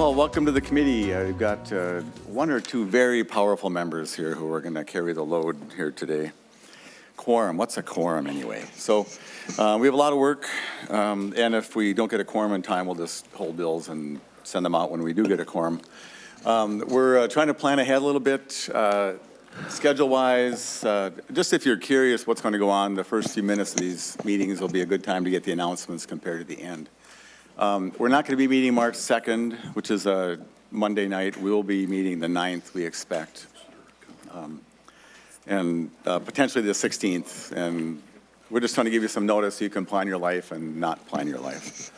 Well, welcome to the committee. We've got one or two very powerful members here who are going to carry the load here today. Quorum, what's a quorum anyway? So we have a lot of work, and if we don't get a quorum in time, we'll just hold bills and send them out when we do get a quorum. We're trying to plan ahead a little bit, schedule-wise. Just if you're curious what's going to go on, the first few minutes of these meetings will be a good time to get the announcements compared to the end. We're not going to be meeting March 2nd, which is a Monday night. We will be meeting the 9th, we expect, and potentially the 16th. And we're just trying to give you some notice so you can plan your life and not plan your life.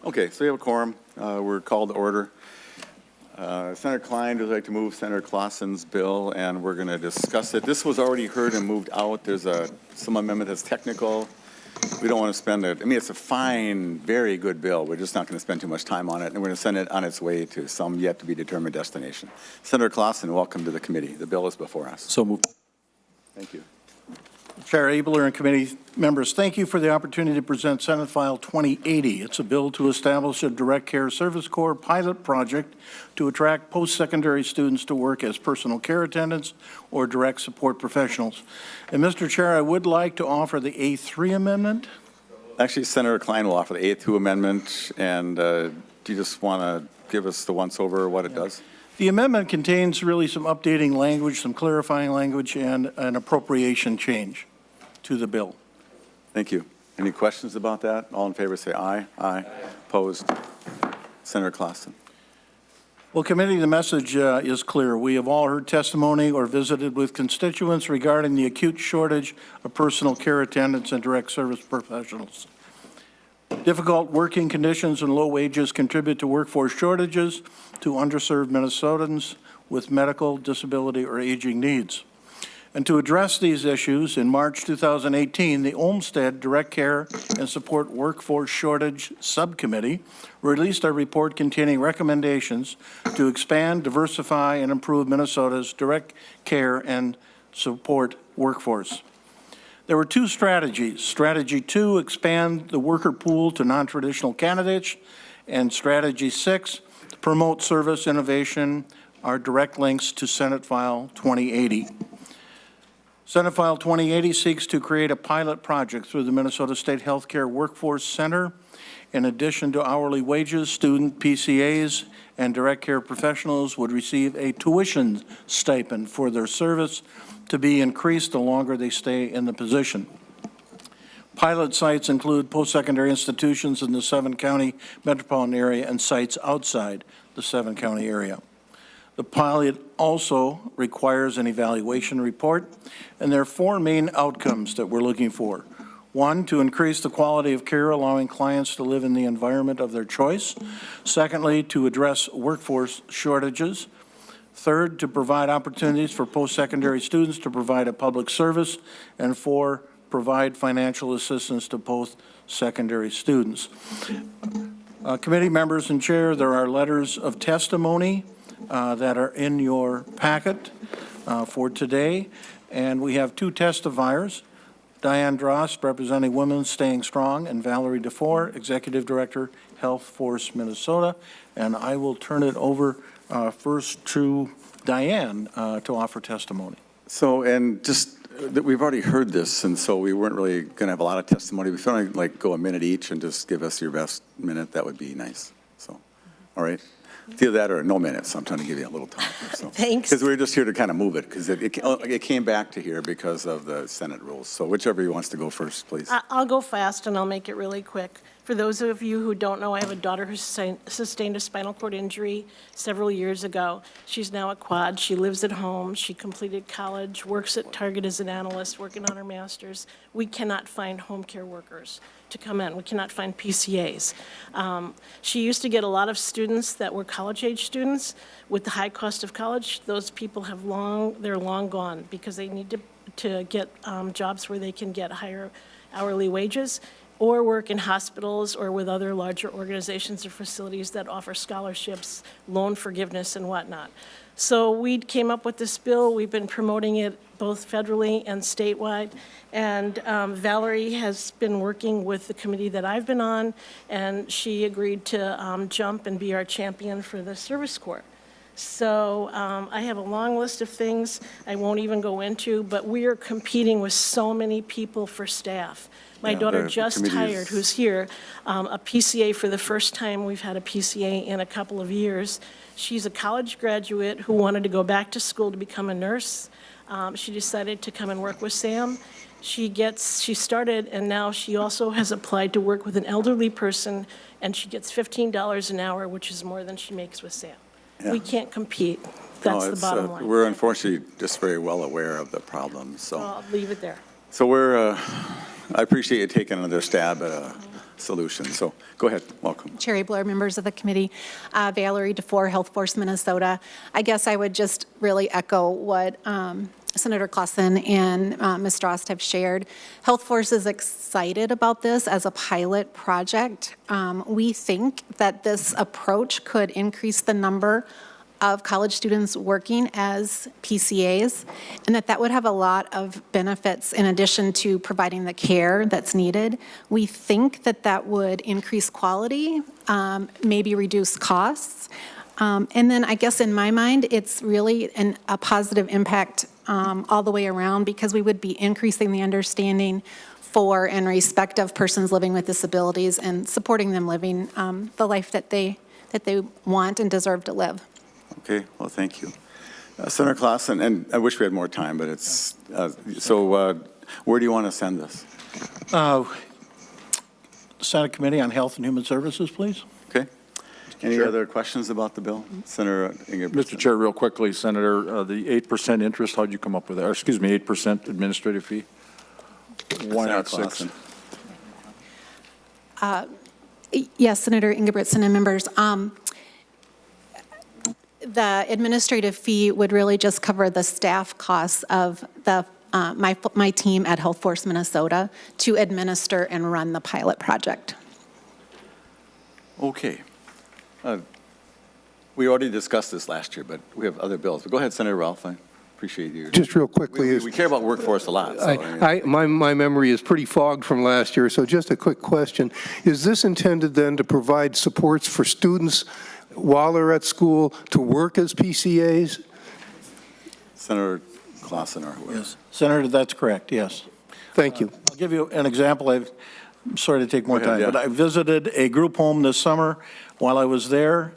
Okay, so we have a quorum. We're called to order. Senator Klein would like to move Senator Clausen's bill, and we're going to discuss it. This was already heard and moved out. There's some amendment that's technical. We don't want to spend it. I mean, it's a fine, very good bill. We're just not going to spend too much time on it, and we're going to send it on its way to some yet to be determined destination. Senator Clausen, welcome to the committee. The bill is before us. So moved. Thank you. Chair Abler and committee members, thank you for the opportunity to present Senate File 2080. It's a bill to establish a Direct Care Service Corps pilot project to attract post-secondary students to work as personal care attendants or direct support professionals. And Mr. Chair, I would like to offer the A3 amendment. Actually, Senator Klein will offer the A2 amendment, and do you just want to give us the once-over what it does? The amendment contains really some updating language, some clarifying language, and an appropriation change to the bill. Thank you. Any questions about that? All in favor say aye. Aye. Opposed? Senator Clausen. Well, committee, the message is clear. We have all heard testimony or visited with constituents regarding the acute shortage of personal care attendants and direct service professionals. Difficult working conditions and low wages contribute to workforce shortages to underserved Minnesotans with medical, disability, or aging needs. And to address these issues, in March 2018, the Olmsted Direct Care and Support Workforce Shortage Subcommittee released a report containing recommendations to expand, diversify, and improve Minnesota's direct care and support workforce. There were two strategies. Strategy 2, expand the worker pool to non-traditional candidates, and Strategy 6, promote service innovation, are direct links to Senate File 2080. Senate File 2080 seeks to create a pilot project through the Minnesota State Healthcare Workforce Center. In addition to hourly wages, student PCAs and direct care professionals would receive a tuition stipend for their service to be increased the longer they stay in the position. Pilot sites include post-secondary institutions in the 7-county metropolitan area and sites outside the 7-county area. The pilot also requires an evaluation report, and there are 4 main outcomes that we're looking for. 1, to increase the quality of care, allowing clients to live in the environment of their choice. Secondly, to address workforce shortages. Third, to provide opportunities for post-secondary students to provide a public service. And 4, provide financial assistance to post-secondary students. Committee members and chair, there are letters of testimony that are in your packet for today. And we have 2 testifiers, Diane Drost, representing Women Staying Strong, and Valerie DeFore, Executive Director, Health Force Minnesota. And I will turn it over first to Diane to offer testimony. So, and just that we've already heard this, and so we weren't really going to have a lot of testimony. If you want to like go a minute each and just give us your best minute, that would be nice. So, all right. Either that or no minutes. I'm trying to give you a little time. So. Thanks. Because we're just here to kind of move it, because it came back to here because of the Senate rules. So whichever you wants to go first, please. I'll go fast and I'll make it really quick. For those of you who don't know, I have a daughter who sustained a spinal cord injury several years ago. She's now a quad. She lives at home. She completed college, works at Target as an analyst, working on her master's. We cannot find home care workers to come in. We cannot find PCAs. She used to get a lot of students that were college-age students. With the high cost of college, those people they're long gone because they need to get jobs where they can get higher hourly wages or work in hospitals or with other larger organizations or facilities that offer scholarships, loan forgiveness, and whatnot. So we came up with this bill. We've been promoting it both federally and statewide. And Valerie has been working with the committee that I've been on, and she agreed to jump and be our champion for the Service Corps. So I have a long list of things I won't even go into, but we are competing with so many people for staff. My daughter just hired, who's here, a PCA for the first time. We've had a PCA in a couple of years. She's a college graduate who wanted to go back to school to become a nurse. She decided to come and work with Sam. She started, and now she also has applied to work with an elderly person, and she gets $15 an hour, which is more than she makes with Sam. Yeah. We can't compete. That's the bottom line. We're unfortunately just very well aware of the problem, so. I'll leave it there. So I appreciate you taking another stab at a solution. So go ahead, welcome. Chair Abler, members of the committee, Valerie DeFore, Health Force Minnesota. I guess I would just really echo what Senator Clausen and Ms. Strost have shared. Health Force is excited about this as a pilot project. We think that this approach could increase the number of college students working as PCAs, and that would have a lot of benefits in addition to providing the care that's needed. We think that would increase quality, maybe reduce costs, and then I guess in my mind, it's really a positive impact all the way around, because we would be increasing the understanding for and respect of persons living with disabilities and supporting them living the life that they want and deserve to live. Okay, well, thank you. Senator Clausen, and I wish we had more time, but it's, where do you want to send this? Senate Committee on Health and Human Services, please. Okay. Any other questions about the bill? Senator Ingebrigtsen. Mr. Chair, real quickly, Senator, the 8% interest, how'd you come up with that? Or excuse me, 8% administrative fee? Why not 6? Yes, Senator Ingebrigtsen and members. The administrative fee would really just cover the staff costs of my team at Health Force Minnesota to administer and run the pilot project. Okay. We already discussed this last year, but we have other bills. But go ahead, Senator Ralph. I appreciate you. Just real quickly. We care about workforce a lot. So, My memory is pretty fogged from last year, so just a quick question. Is this intended then to provide supports for students while they're at school to work as PCAs? Senator Clausen or whoever. Yes. Senator, that's correct, yes. Thank you. I'll give you an example. I'm sorry to take more Go ahead, time, yeah. but I visited a group home this summer. While I was there,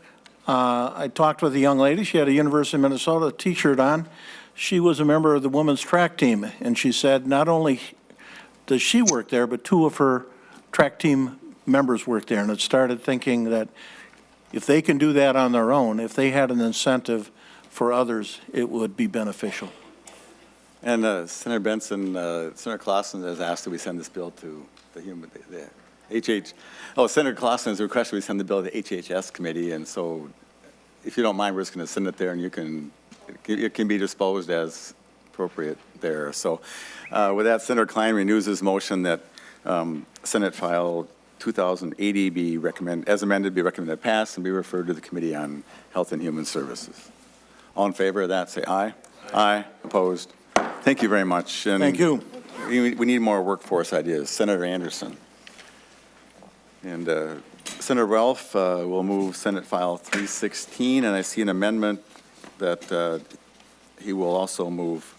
I talked with a young lady. She had a University of Minnesota T-shirt on. She was a member of the women's track team, and she said not only does she work there, but 2 of her track team members work there. And it started thinking that if they can do that on their own, if they had an incentive for others, it would be beneficial. And Senator Benson, Senator Clausen has asked that we send this bill to Senator Clausen has requested we send the bill to the HHS committee, and so if you don't mind, we're just going to send it there, and it can be disposed as appropriate there. So with that, Senator Klein renews his motion that Senate File 2080 be recommended, as amended, be recommended pass and be referred to the Committee on Health and Human Services. All in favor of that, say aye. Aye. Opposed? Thank you very much. And Thank you. we need more workforce ideas. Senator Anderson. And Senator Ralph will move Senate File 316, and I see an amendment that he will also move.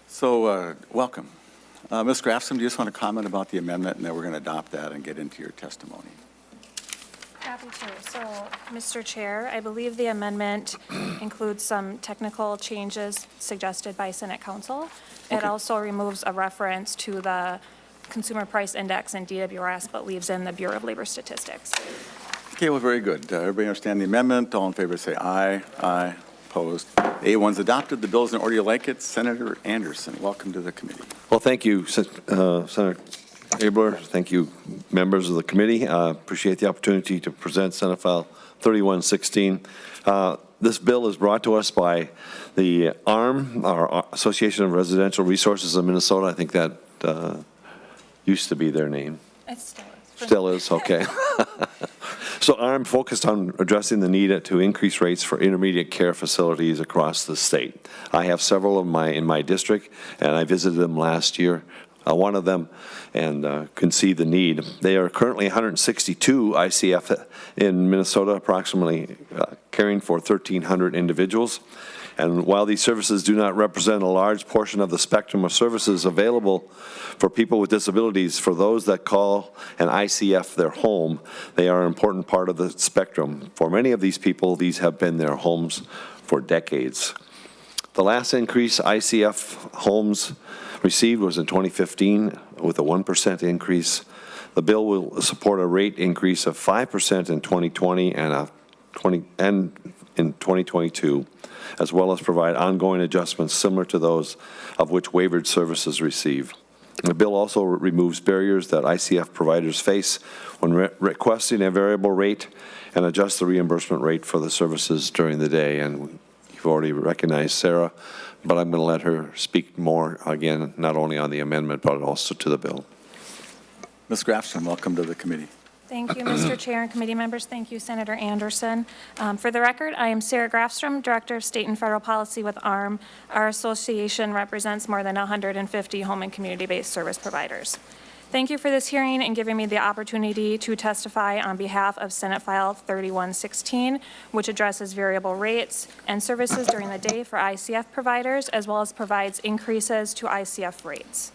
So welcome. Ms. Grafson, do you just want to comment about the amendment, and then we're going to adopt that and get into your testimony? Happy to. So, Mr. Chair, I believe the amendment includes some technical changes suggested by Senate Council. It Okay. also removes a reference to the Consumer Price Index in DWS, but leaves in the Bureau of Labor Statistics. Okay, well, very good. Everybody understand the amendment? All in favor say aye. Aye. Opposed? A1's adopted. The bill's in order. You like it? Senator Anderson, welcome to the committee. Well, thank you, Senator Abler. Thank you, members of the committee. Appreciate the opportunity to present Senate File 3116. This bill is brought to us by the ARM, our Association of Residential Resources of Minnesota. I think that used to be their name. It still is. Still is, okay. So ARM focused on addressing the need to increase rates for intermediate care facilities across the state. I have several of in my district, and I visited them last year. One of them, and can see the need. They are currently 162 ICF in Minnesota, approximately caring for 1,300 individuals. And while these services do not represent a large portion of the spectrum of services available for people with disabilities, for those that call an ICF their home, they are an important part of the spectrum. For many of these people, these have been their homes for decades. The last increase ICF homes received was in 2015 with a 1% increase. The bill will support a rate increase of 5% in 2020 and in 2022, as well as provide ongoing adjustments similar to those of which waivered services receive. The bill also removes barriers that ICF providers face when requesting a variable rate and adjusts the reimbursement rate for the services during the day. And you've already recognized Sarah, but I'm going to let her speak more, again, not only on the amendment, but also to the bill. Ms. Grafstrom, welcome to the committee. Thank you, Mr. Chair and committee members. Thank you, Senator Anderson. For the record, I am Sarah Grafstrom, Director of State and Federal Policy with ARM. Our association represents more than 150 home and community-based service providers. Thank you for this hearing and giving me the opportunity to testify on behalf of Senate File 3116, which addresses variable rates and services during the day for ICF providers, as well as provides increases to ICF rates.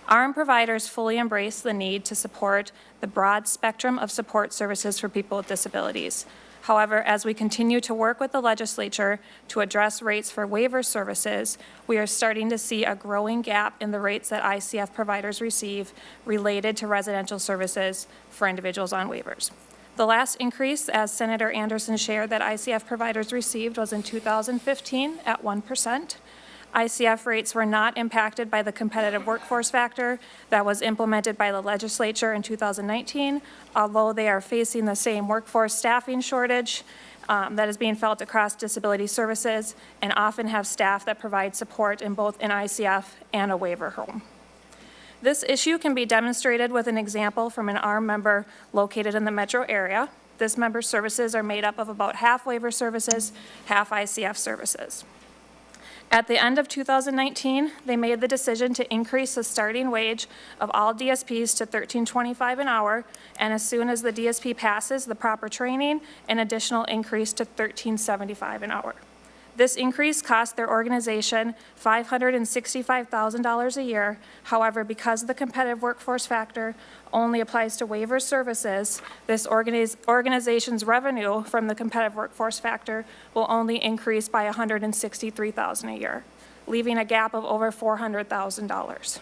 ARM providers fully embrace the need to support the broad spectrum of support services for people with disabilities. However, as we continue to work with the legislature to address rates for waiver services, we are starting to see a growing gap in the rates that ICF providers receive related to residential services for individuals on waivers. The last increase, as Senator Anderson shared, that ICF providers received was in 2015 at 1%. ICF rates were not impacted by the competitive workforce factor that was implemented by the legislature in 2019, although they are facing the same workforce staffing shortage that is being felt across disability services and often have staff that provide support in both an ICF and a waiver home. This issue can be demonstrated with an example from an ARM member located in the metro area. This member's services are made up of about half waiver services, half ICF services. At the end of 2019, they made the decision to increase the starting wage of all DSPs to $13.25 an hour, and as soon as the DSP passes the proper training, an additional increase to $13.75 an hour. This increase cost their organization $565,000 a year. However, because the competitive workforce factor only applies to waiver services, this organization's revenue from the competitive workforce factor will only increase by $163,000 a year, leaving a gap of over $400,000.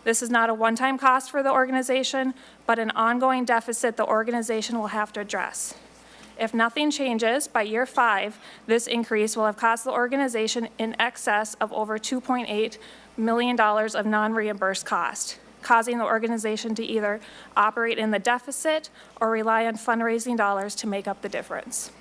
This is not a one-time cost for the organization, but an ongoing deficit the organization will have to address. If nothing changes, by year 5, this increase will have cost the organization in excess of over $2.8 million of non-reimbursed cost, causing the organization to either operate in the deficit or rely on fundraising dollars to make up the difference.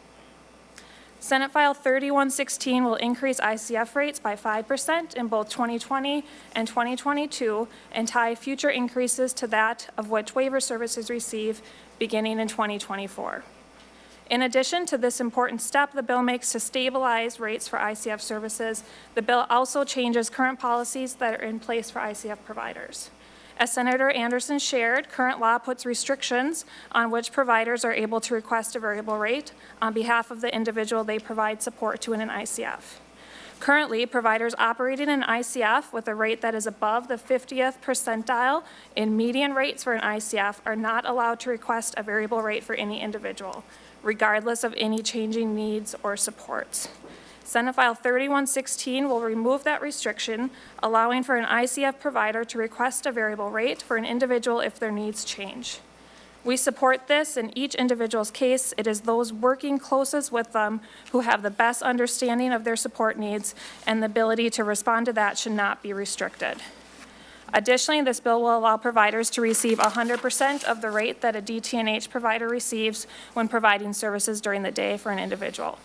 Senate File 3116 will increase ICF rates by 5% in both 2020 and 2022 and tie future increases to that of which waiver services receive beginning in 2024. In addition to this important step the bill makes to stabilize rates for ICF services, the bill also changes current policies that are in place for ICF providers. As Senator Anderson shared, current law puts restrictions on which providers are able to request a variable rate on behalf of the individual they provide support to in an ICF. Currently, providers operating in ICF with a rate that is above the 50th percentile in median rates for an ICF are not allowed to request a variable rate for any individual, regardless of any changing needs or supports. Senate File 3116 will remove that restriction, allowing for an ICF provider to request a variable rate for an individual if their needs change. We support this in each individual's case. It is those working closest with them who have the best understanding of their support needs, and the ability to respond to that should not be restricted. Additionally, this bill will allow providers to receive 100% of the rate that a DT&H provider receives when providing services during the day for an individual.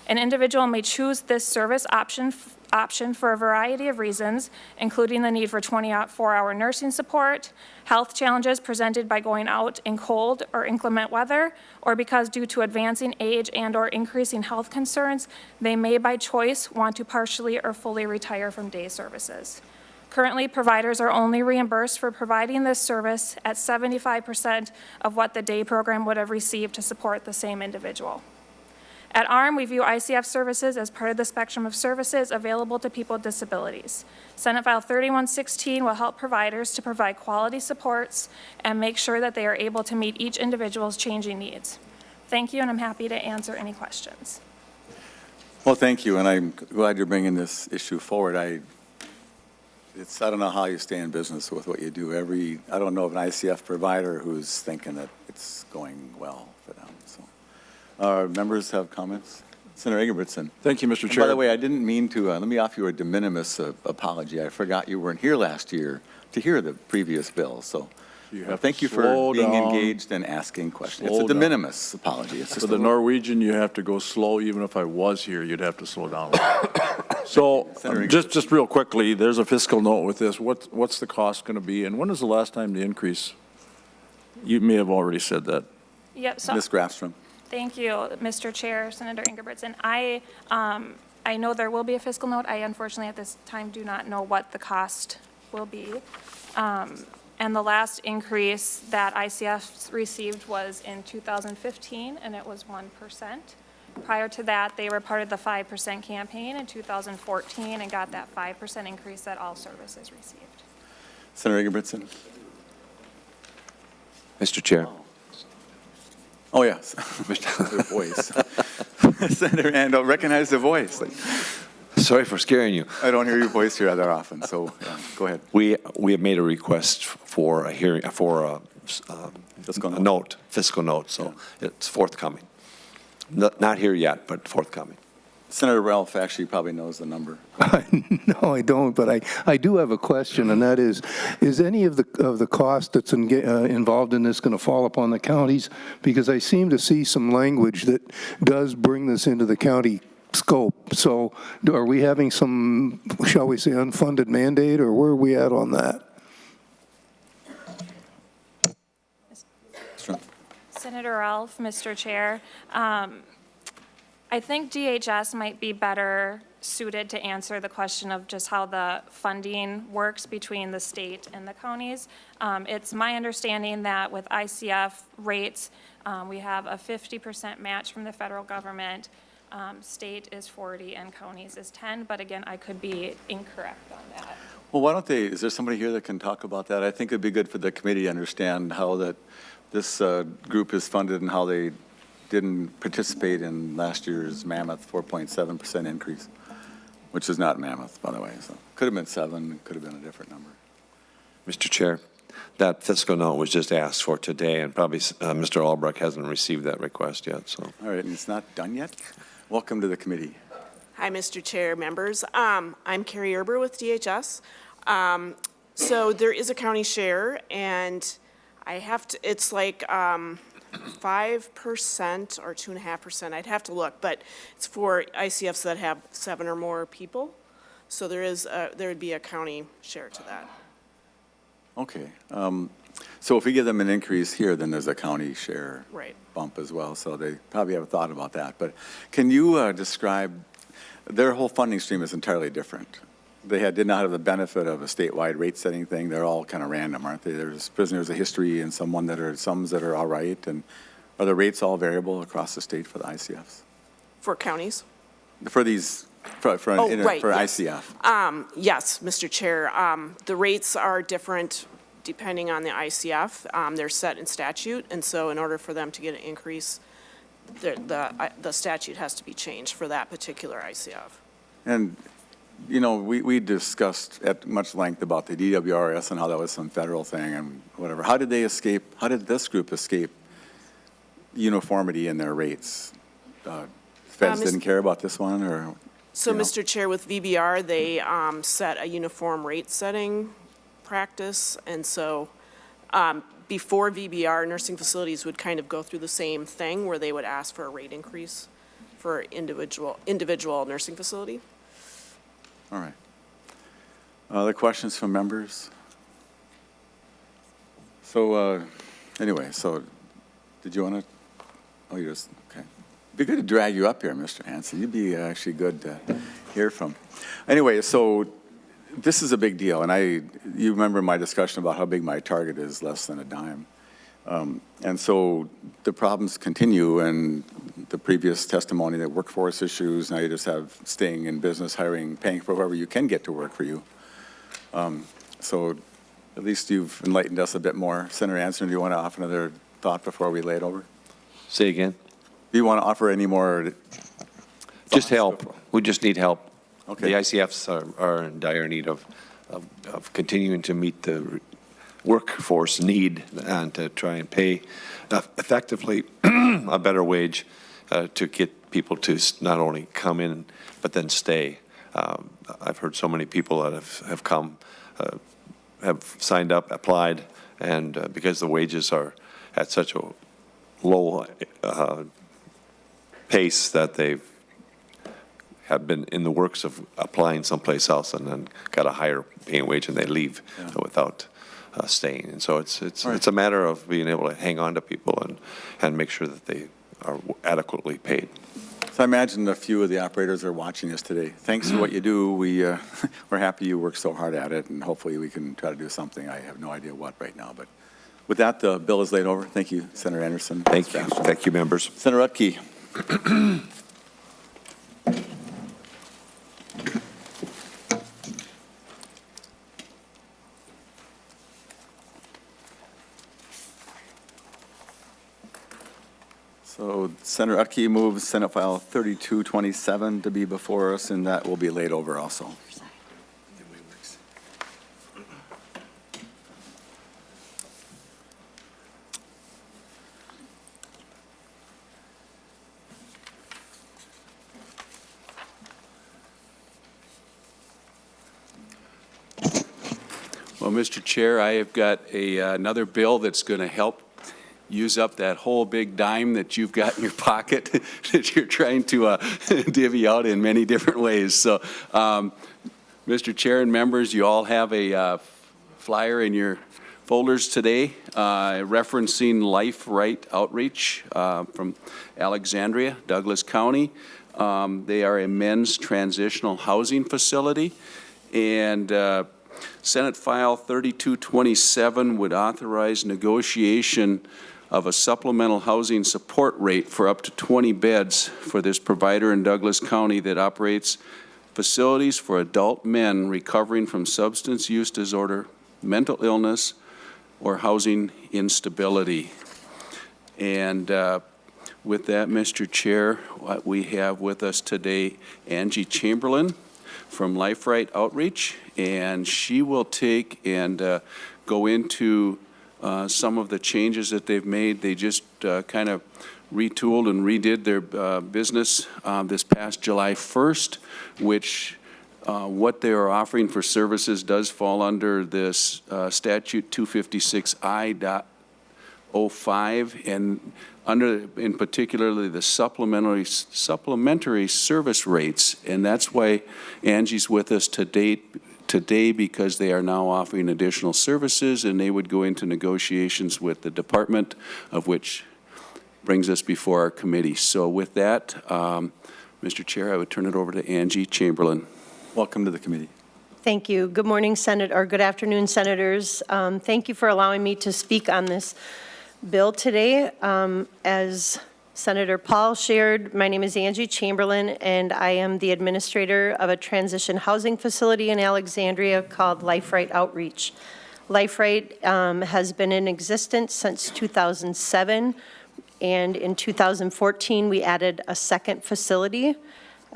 An individual may choose this service option for a variety of reasons, including the need for 24-hour nursing support, health challenges presented by going out in cold or inclement weather, or because due to advancing age and/or increasing health concerns, they may by choice want to partially or fully retire from day services. Currently, providers are only reimbursed for providing this service at 75% of what the day program would have received to support the same individual. At ARM, we view ICF services as part of the spectrum of services available to people with disabilities. Senate File 3116 will help providers to provide quality supports and make sure that they are able to meet each individual's changing needs. Thank you, and I'm happy to answer any questions. Well, thank you, and I'm glad you're bringing this issue forward. I don't know how you stay in business with what you do. I don't know of an ICF provider who's thinking that it's going well for them, so. Members have comments? Senator Ingebrigtsen. Thank you, Mr. And Chair. by the way, I didn't mean to, let me offer you a de minimis apology. I forgot you weren't here last year to hear the previous bill, so You have thank to you for slow being down. engaged and asking questions. Slow It's a de down. minimis apology. It's For just the a little- Norwegian, you have to go slow. Even if I was here, you'd have to slow down. So, Senator just real quickly, there's a fiscal note with this. What's the cost going to be, and when is the last time the increase? You may have already said that. Yep, so. Ms. Grafstrom. Thank you, Mr. Chair, Senator Ingebrigtsen. I know there will be a fiscal note. I unfortunately at this time do not know what the cost will be. And the last increase that ICF received was in 2015, and it was 1%. Prior to that, they were part of the 5% campaign in 2014 and got that 5% increase that all services received. Senator Ingebrigtsen. Mr. Chair. Oh, yes. The voice. Senator Ando, recognize the voice. Sorry for scaring you. I don't hear your voice here that often, so yeah, go ahead. We have made a request for a hearing, for Fiscal a note. note, fiscal note, so it's forthcoming. Not here yet, but forthcoming. Senator Ralph actually probably knows the number. No, I don't, but I do have a question, and that is any of the cost that's involved in this going to fall upon the counties? Because I seem to see some language that does bring this into the county scope. So are we having some, shall we say, unfunded mandate, or where are we at on that? Senator Ralph, Mr. Chair, I think DHS might be better suited to answer the question of just how the funding works between the state and the counties. It's my understanding that with ICF rates, we have a 50% match from the federal government. State is 40 and counties is 10, but again, I could be incorrect on that. Well, why don't is there somebody here that can talk about that? I think it'd be good for the committee to understand how this group is funded and how they didn't participate in last year's mammoth 4.7% increase, which is not mammoth, by the way. So could have been 7, could have been a different number. Mr. Chair, that fiscal note was just asked for today, and probably Mr. Albrecht hasn't received that request yet, so. All right, and it's not done yet? Welcome to the committee. Hi, Mr. Chair, members. I'm Carrie Erber with DHS. So there is a county share, and I have to, it's like 5% or 2.5%. I'd have to look, but it's for ICFs that have 7 or more people. So there would be a county share to that. Okay. So if we give them an increase here, then there's a county share Right. bump as well. So they probably haven't thought about that. But can you describe, their whole funding stream is entirely different. They did not have the benefit of a statewide rate setting thing. They're all kind of random, aren't they? There's prisoners of history and some that are all right. And are the rates all variable across the state for the ICFs? For counties? For these, for Right, yes. ICF? Yes, Mr. Chair. The rates are different depending on the ICF. They're set in statute, and so in order for them to get an increase, the statute has to be changed for that particular ICF. And, you know, we discussed at much length about the DWRS and how that was some federal thing and whatever. How did this group escape uniformity in their rates? Feds didn't care about this one, or? So, you know? Mr. Chair, with VBR, they set a uniform rate setting practice, and so before VBR, nursing facilities would kind of go through the same thing where they would ask for a rate increase for individual nursing facility. All right. Other questions from members? So, anyway, so did you want to, oh, you just, okay. It'd be good to drag you up here, Mr. Hanson. You'd be actually good to hear from. Anyway, so this is a big deal, and you remember my discussion about how big my target is, less than a dime. And so the problems continue, and the previous testimony, that workforce issues, now you just have staying in business, hiring, paying for whoever you can get to work for you. So at least you've enlightened us a bit more. Senator Anderson, do you want to offer another thought before we lay it over? Say again? Do you want to offer any more? Just help. We just need help. Okay. The ICFs are in dire need of continuing to meet the workforce need and to try and pay effectively a better wage to get people to not only come in, but then stay. I've heard so many people that have come, have signed up, applied, and because the wages are at such a low pace that they have been in the works of applying someplace else and then got a higher paying wage and they leave without staying. And so it's a matter of being able to hang on to people and make sure that they are adequately paid. So I imagine a few of the operators are watching us today. Thanks for what you do. We're happy you work so hard at it, and hopefully we can try to do something. I have no idea what right now, but with that, the bill is laid over. Thank you, Senator Anderson. Thank you. Thank you, members. Senator Utke. So Senator Utke moves Senate File 3227 to be before us, and that will be laid over also. Well, Mr. Chair, I have got another bill that's going to help use up that whole big dime that you've got in your pocket that you're trying to divvy out in many different ways. So, Mr. Chair and members, you all have a flyer in your folders today referencing Life Right Outreach from Alexandria, Douglas County. They are a men's transitional housing facility, and Senate File 3227 would authorize negotiation of a supplemental housing support rate for up to 20 beds for this provider in Douglas County that operates facilities for adult men recovering from substance use disorder, mental illness, or housing instability. And with that, Mr. Chair, we have with us today Angie Chamberlain from Life Right Outreach, and she will take and go into some of the changes that they've made. They just kind of retooled and redid their business this past July 1st, which what they are offering for services does fall under this statute 256I.05, and under, in particularly, the supplementary service rates, and that's why Angie's with us today, because they are now offering additional services, and they would go into negotiations with the department, of which brings us before our committee. So with that, Mr. Chair, I would turn it over to Angie Chamberlain. Welcome to the committee. Thank you. Good morning, or good afternoon, Senators. Thank you for allowing me to speak on this bill today. As Senator Paul shared, my name is Angie Chamberlain, and I am the administrator of a transition housing facility in Alexandria called Life Right Outreach. Life Right has been in existence since 2007, and in 2014 we added a second facility.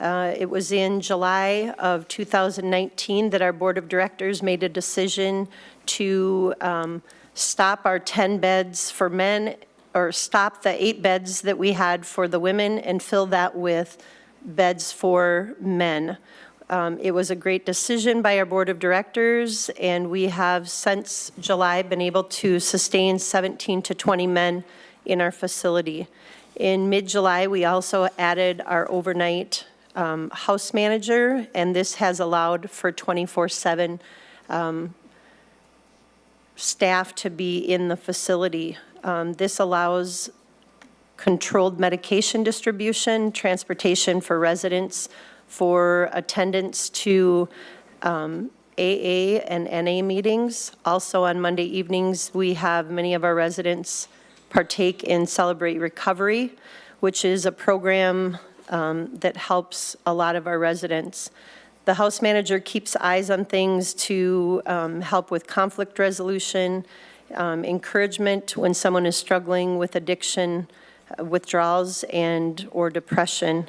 It was in July of 2019 that our board of directors made a decision to stop our 10 beds for men, or stop the 8 beds that we had for the women and fill that with beds for men. It was a great decision by our board of directors, and we have since July been able to sustain 17 to 20 men in our facility. In mid-July, we also added our overnight house manager, and this has allowed for 24/7 staff to be in the facility. This allows controlled medication distribution, transportation for residents, for attendance to AA and NA meetings. Also on Monday evenings, we have many of our residents partake in Celebrate Recovery, which is a program that helps a lot of our residents. The house manager keeps eyes on things to help with conflict resolution, encouragement when someone is struggling with addiction, withdrawals, and/or depression.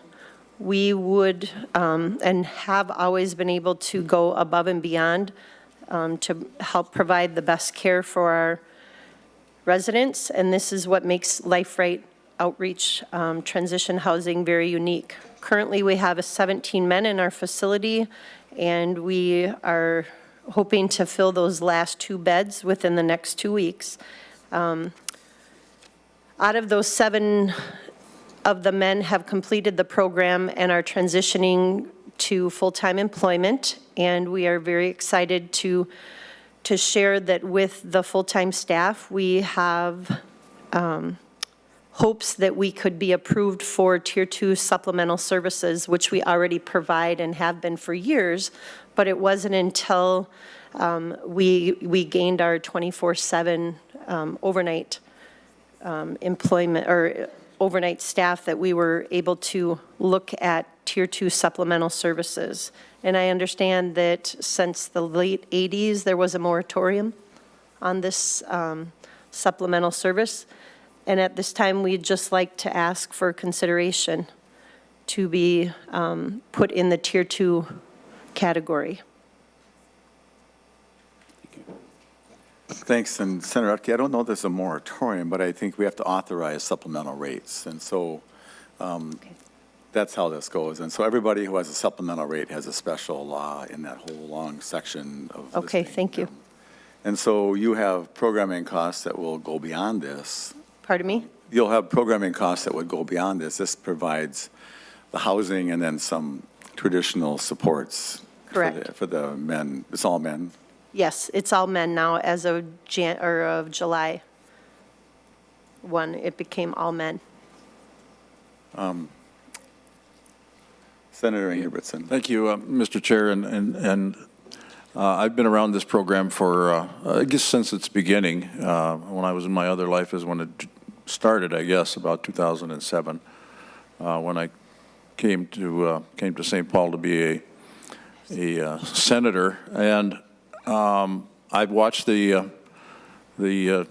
We would and have always been able to go above and beyond to help provide the best care for our residents, and this is what makes Life Right Outreach Transition Housing very unique. Currently, we have 17 men in our facility, and we are hoping to fill those last 2 beds within the next 2 weeks. Out of those 7 of the men have completed the program and are transitioning to full-time employment, and we are very excited to share that with the full-time staff, we have hopes that we could be approved for Tier 2 supplemental services, which we already provide and have been for years, but it wasn't until we gained our 24/7 overnight employment or overnight staff that we were able to look at Tier 2 supplemental services. And I understand that since the late 80s, there was a moratorium on this supplemental service. And at this time, we'd just like to ask for consideration to be put in the Tier 2 category. Thanks, and Senator Utke, I don't know if there's a moratorium, but I think we have to authorize supplemental rates, and so that's how this goes. And so everybody who has a supplemental rate has a special law in that whole long section of Okay, listing thank you. them. And so you have programming costs that will go beyond this. Pardon me? You'll have programming costs that would go beyond this. This provides the housing and then some traditional supports. Correct. For the men. It's all men. Yes, it's all men now as of July 1, it became all men. Senator Ingebrigtsen. Thank you, Mr. Chair, and I've been around this program for, I guess, since its beginning. When I was in my other life is when it started, I guess, about 2007, when I came to St. Paul to be a senator, and I've watched the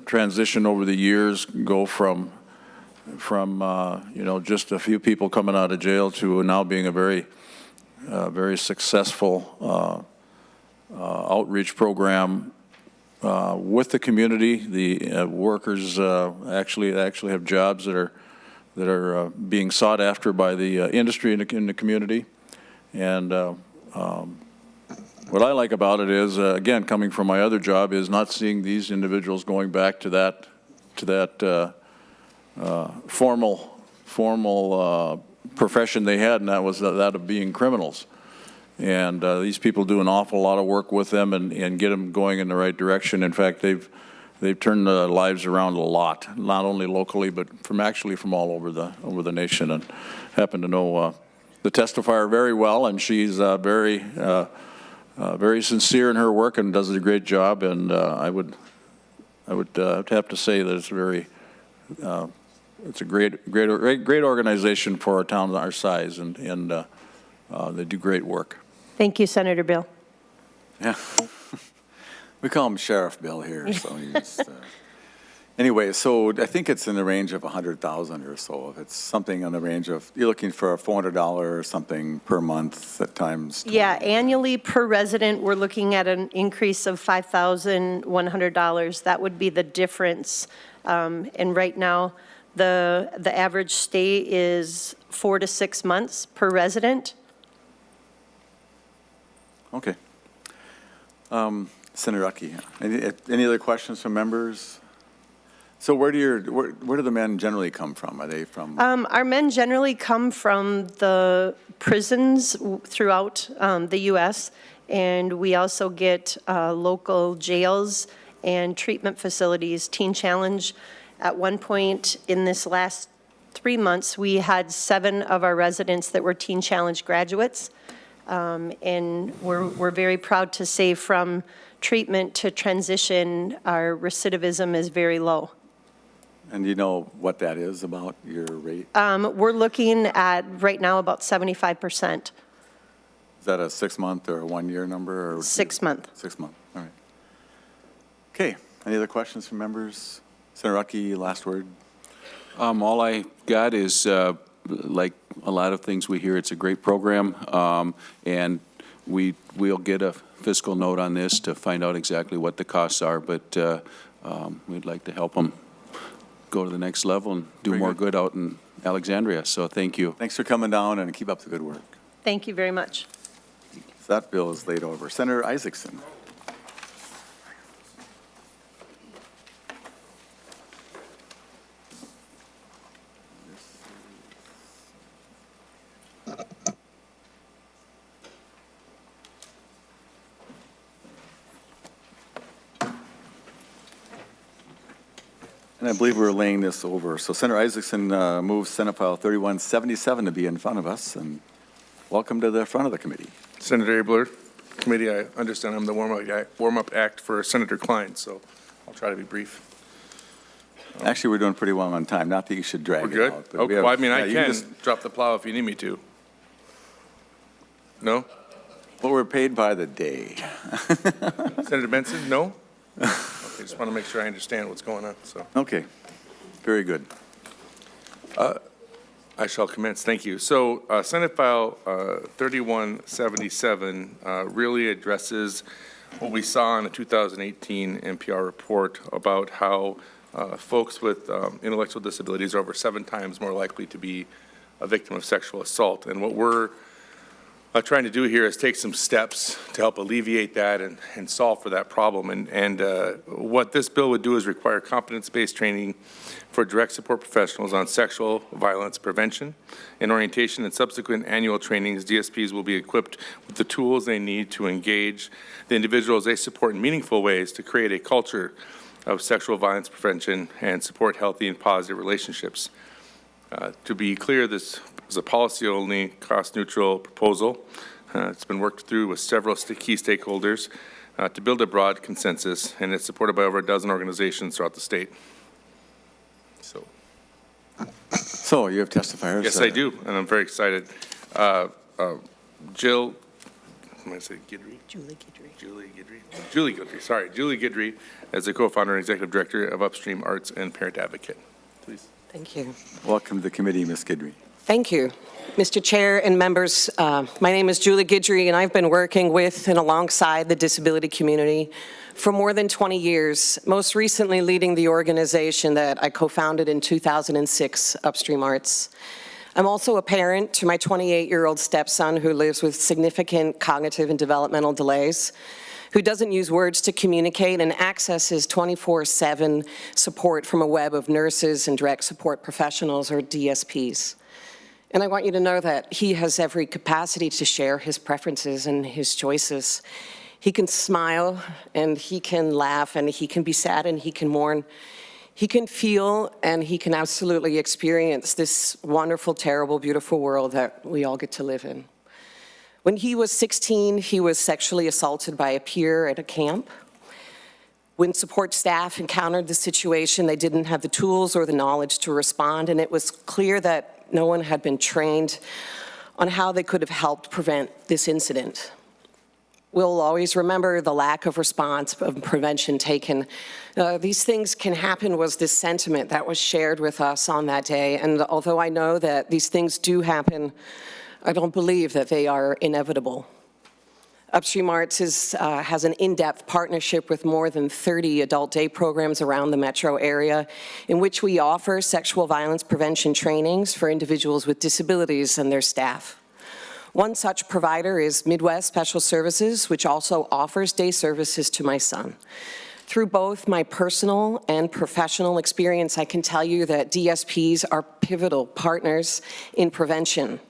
transition over the years go from just a few people coming out of jail to now being a very successful outreach program with the community. The workers actually have jobs that are being sought after by the industry in the community, and what I like about it is, again, coming from my other job, is not seeing these individuals going back to that formal profession they had, and that was that of being criminals. And these people do an awful lot of work with them and get them going in the right direction. In fact, they've turned their lives around a lot, not only locally, but from all over the nation. And happen to know the testifier very well, and she's very sincere in her work and does a great job. And I would have to say that it's a great organization for a town our size, and they do great work. Thank you, Senator Bill. Yeah. We call him Sheriff Bill here, so he's, anyway, so I think it's in the range of 100,000 or so. If it's something in the range of, you're looking for a $400 or something per month at times. Yeah, annually per resident, we're looking at an increase of $5,100. That would be the difference. And right now, the average stay is 4 to 6 months per resident. Okay. Senator Ucky, any other questions from members? So where do the men generally come from? Are they from? Our men generally come from the prisons throughout the U.S., and we also get local jails and treatment facilities. Teen Challenge, at one point in this last 3 months, we had 7 of our residents that were Teen Challenge graduates, and we're very proud to say from treatment to transition, our recidivism is very low. And do you know what that is about your rate? We're looking at, right now, about 75%. Is that a 6-month or a 1-year number? Or 6 month. 6 month, all right. Okay, any other questions from members? Senator Rutke, last word. All I got is, like a lot of things we hear, it's a great program, and we'll get a fiscal note on this to find out exactly what the costs are, but we'd like to help them go to the next level and do more good out in Alexandria. So thank you. Thanks for coming down and keep up the good work. Thank you very much. So that bill is laid over. Senator Isaacson. And I believe we're laying this over. So Senator Isaacson moves Senate File 3177 to be in front of us, and welcome to the front of the committee. Senator Abler, committee, I understand I'm the warm-up act for Senator Klein, so I'll try to be brief. Actually, we're doing pretty well on time. Not that you should drag We're good? it out. but Okay, we have- well, I mean, I yeah, you can just- drop the plow if you need me to. No? Well, we're paid by the day. Senator Benson, no? Okay, just want to make sure I understand what's going on, so. Okay, very good. I shall commence, thank you. So Senate File 3177 really addresses what we saw in the 2018 NPR report about how folks with intellectual disabilities are over 7 times more likely to be a victim of sexual assault. And what we're trying to do here is take some steps to help alleviate that and solve for that problem. And what this bill would do is require competence-based training for direct support professionals on sexual violence prevention. In orientation and subsequent annual trainings, DSPs will be equipped with the tools they need to engage the individuals they support in meaningful ways to create a culture of sexual violence prevention and support healthy and positive relationships. To be clear, this is a policy-only, cost-neutral proposal. It's been worked through with several key stakeholders to build a broad consensus, and it's supported by over a dozen organizations throughout the state. So you have testifiers? Yes, I do, and I'm very excited. Jill, I'm going to say Guidry? Julie Guidry, sorry. Julie Guidry, as the co-founder and executive director of Upstream Arts and Parent Advocate. Please. Thank you. Welcome to the committee, Ms. Guidry. Thank you. Mr. Chair and members, my name is Julie Guidry, and I've been working with and alongside the disability community for more than 20 years, most recently leading the organization that I co-founded in 2006, Upstream Arts. I'm also a parent to my 28-year-old stepson who lives with significant cognitive and developmental delays, who doesn't use words to communicate and accesses 24/7 support from a web of nurses and direct support professionals, or DSPs. And I want you to know that he has every capacity to share his preferences and his choices. He can smile, and he can laugh, and he can be sad, and he can mourn. He can feel, and he can absolutely experience this wonderful, terrible, beautiful world that we all get to live in. When he was 16, he was sexually assaulted by a peer at a camp. When support staff encountered the situation, they didn't have the tools or the knowledge to respond, and it was clear that no one had been trained on how they could have helped prevent this incident. We'll always remember the lack of response of prevention taken. These things can happen was this sentiment that was shared with us on that day, and although I know that these things do happen, I don't believe that they are inevitable. Upstream Arts has an in-depth partnership with more than 30 adult day programs around the metro area in which we offer sexual violence prevention trainings for individuals with disabilities and their staff. One such provider is Midwest Special Services, which also offers day services to my son. Through both my personal and professional experience, I can tell you that DSPs are pivotal partners in prevention.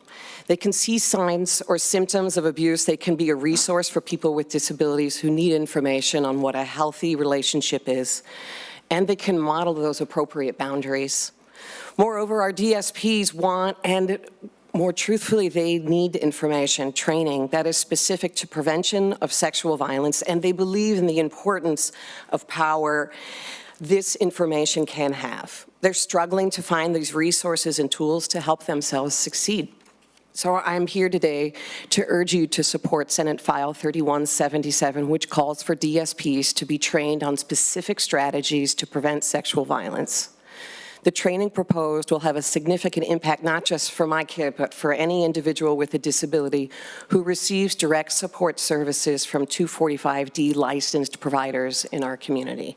They can see signs or symptoms of abuse. They can be a resource for people with disabilities who need information on what a healthy relationship is, and they can model those appropriate boundaries. Moreover, our DSPs want, and more truthfully, they need information, training that is specific to prevention of sexual violence, and they believe in the importance of power this information can have. They're struggling to find these resources and tools to help themselves succeed. So I'm here today to urge you to support Senate File 3177, which calls for DSPs to be trained on specific strategies to prevent sexual violence. The training proposed will have a significant impact not just for my kid, but for any individual with a disability who receives direct support services from 245D licensed providers in our community.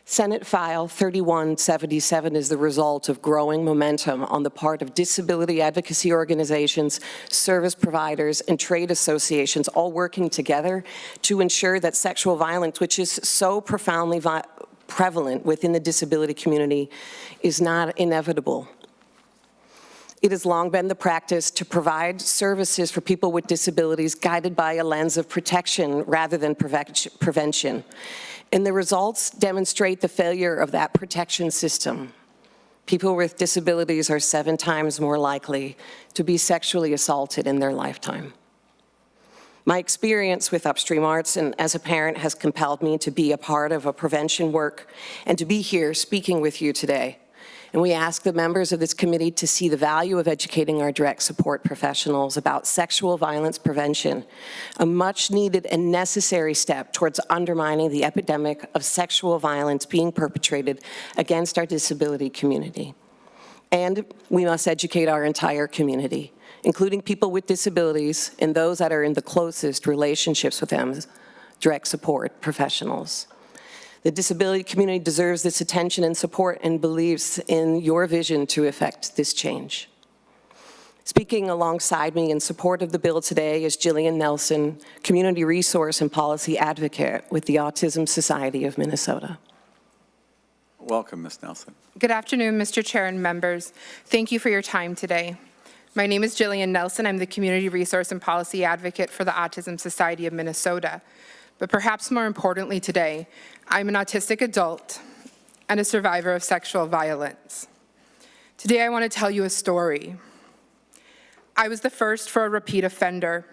Senate File 3177 is the result of growing momentum on the part of disability advocacy organizations, service providers, and trade associations all working together to ensure that sexual violence, which is so profoundly prevalent within the disability community, is not inevitable. It has long been the practice to provide services for people with disabilities guided by a lens of protection rather than prevention. And the results demonstrate the failure of that protection system. People with disabilities are 7 times more likely to be sexually assaulted in their lifetime. My experience with Upstream Arts and as a parent has compelled me to be a part of a prevention work and to be here speaking with you today. And we ask the members of this committee to see the value of educating our direct support professionals about sexual violence prevention, a much needed and necessary step towards undermining the epidemic of sexual violence being perpetrated against our disability community. And we must educate our entire community, including people with disabilities and those that are in the closest relationships with them, direct support professionals. The disability community deserves this attention and support and believes in your vision to effect this change. Speaking alongside me in support of the bill today is Jillian Nelson, Community Resource and Policy Advocate with the Autism Society of Minnesota. Welcome, Ms. Nelson. Good afternoon, Mr. Chair and members. Thank you for your time today. My name is Jillian Nelson. I'm the Community Resource and Policy Advocate for the Autism Society of Minnesota. But perhaps more importantly today, I'm an autistic adult and a survivor of sexual violence. Today I want to tell you a story. I was the first for a repeat offender.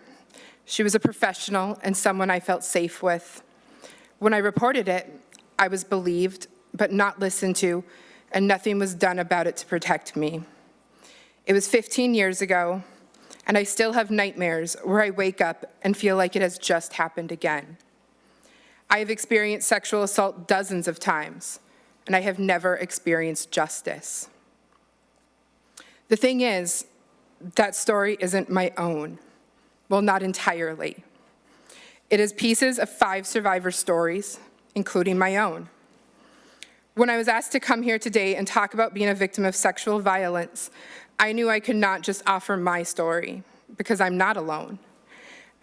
She was a professional and someone I felt safe with. When I reported it, I was believed but not listened to, and nothing was done about it to protect me. It was 15 years ago, and I still have nightmares where I wake up and feel like it has just happened again. I have experienced sexual assault dozens of times, and I have never experienced justice. The thing is, that story isn't my own. Well, not entirely. It is pieces of 5 survivor stories, including my own. When I was asked to come here today and talk about being a victim of sexual violence, I knew I could not just offer my story, because I'm not alone.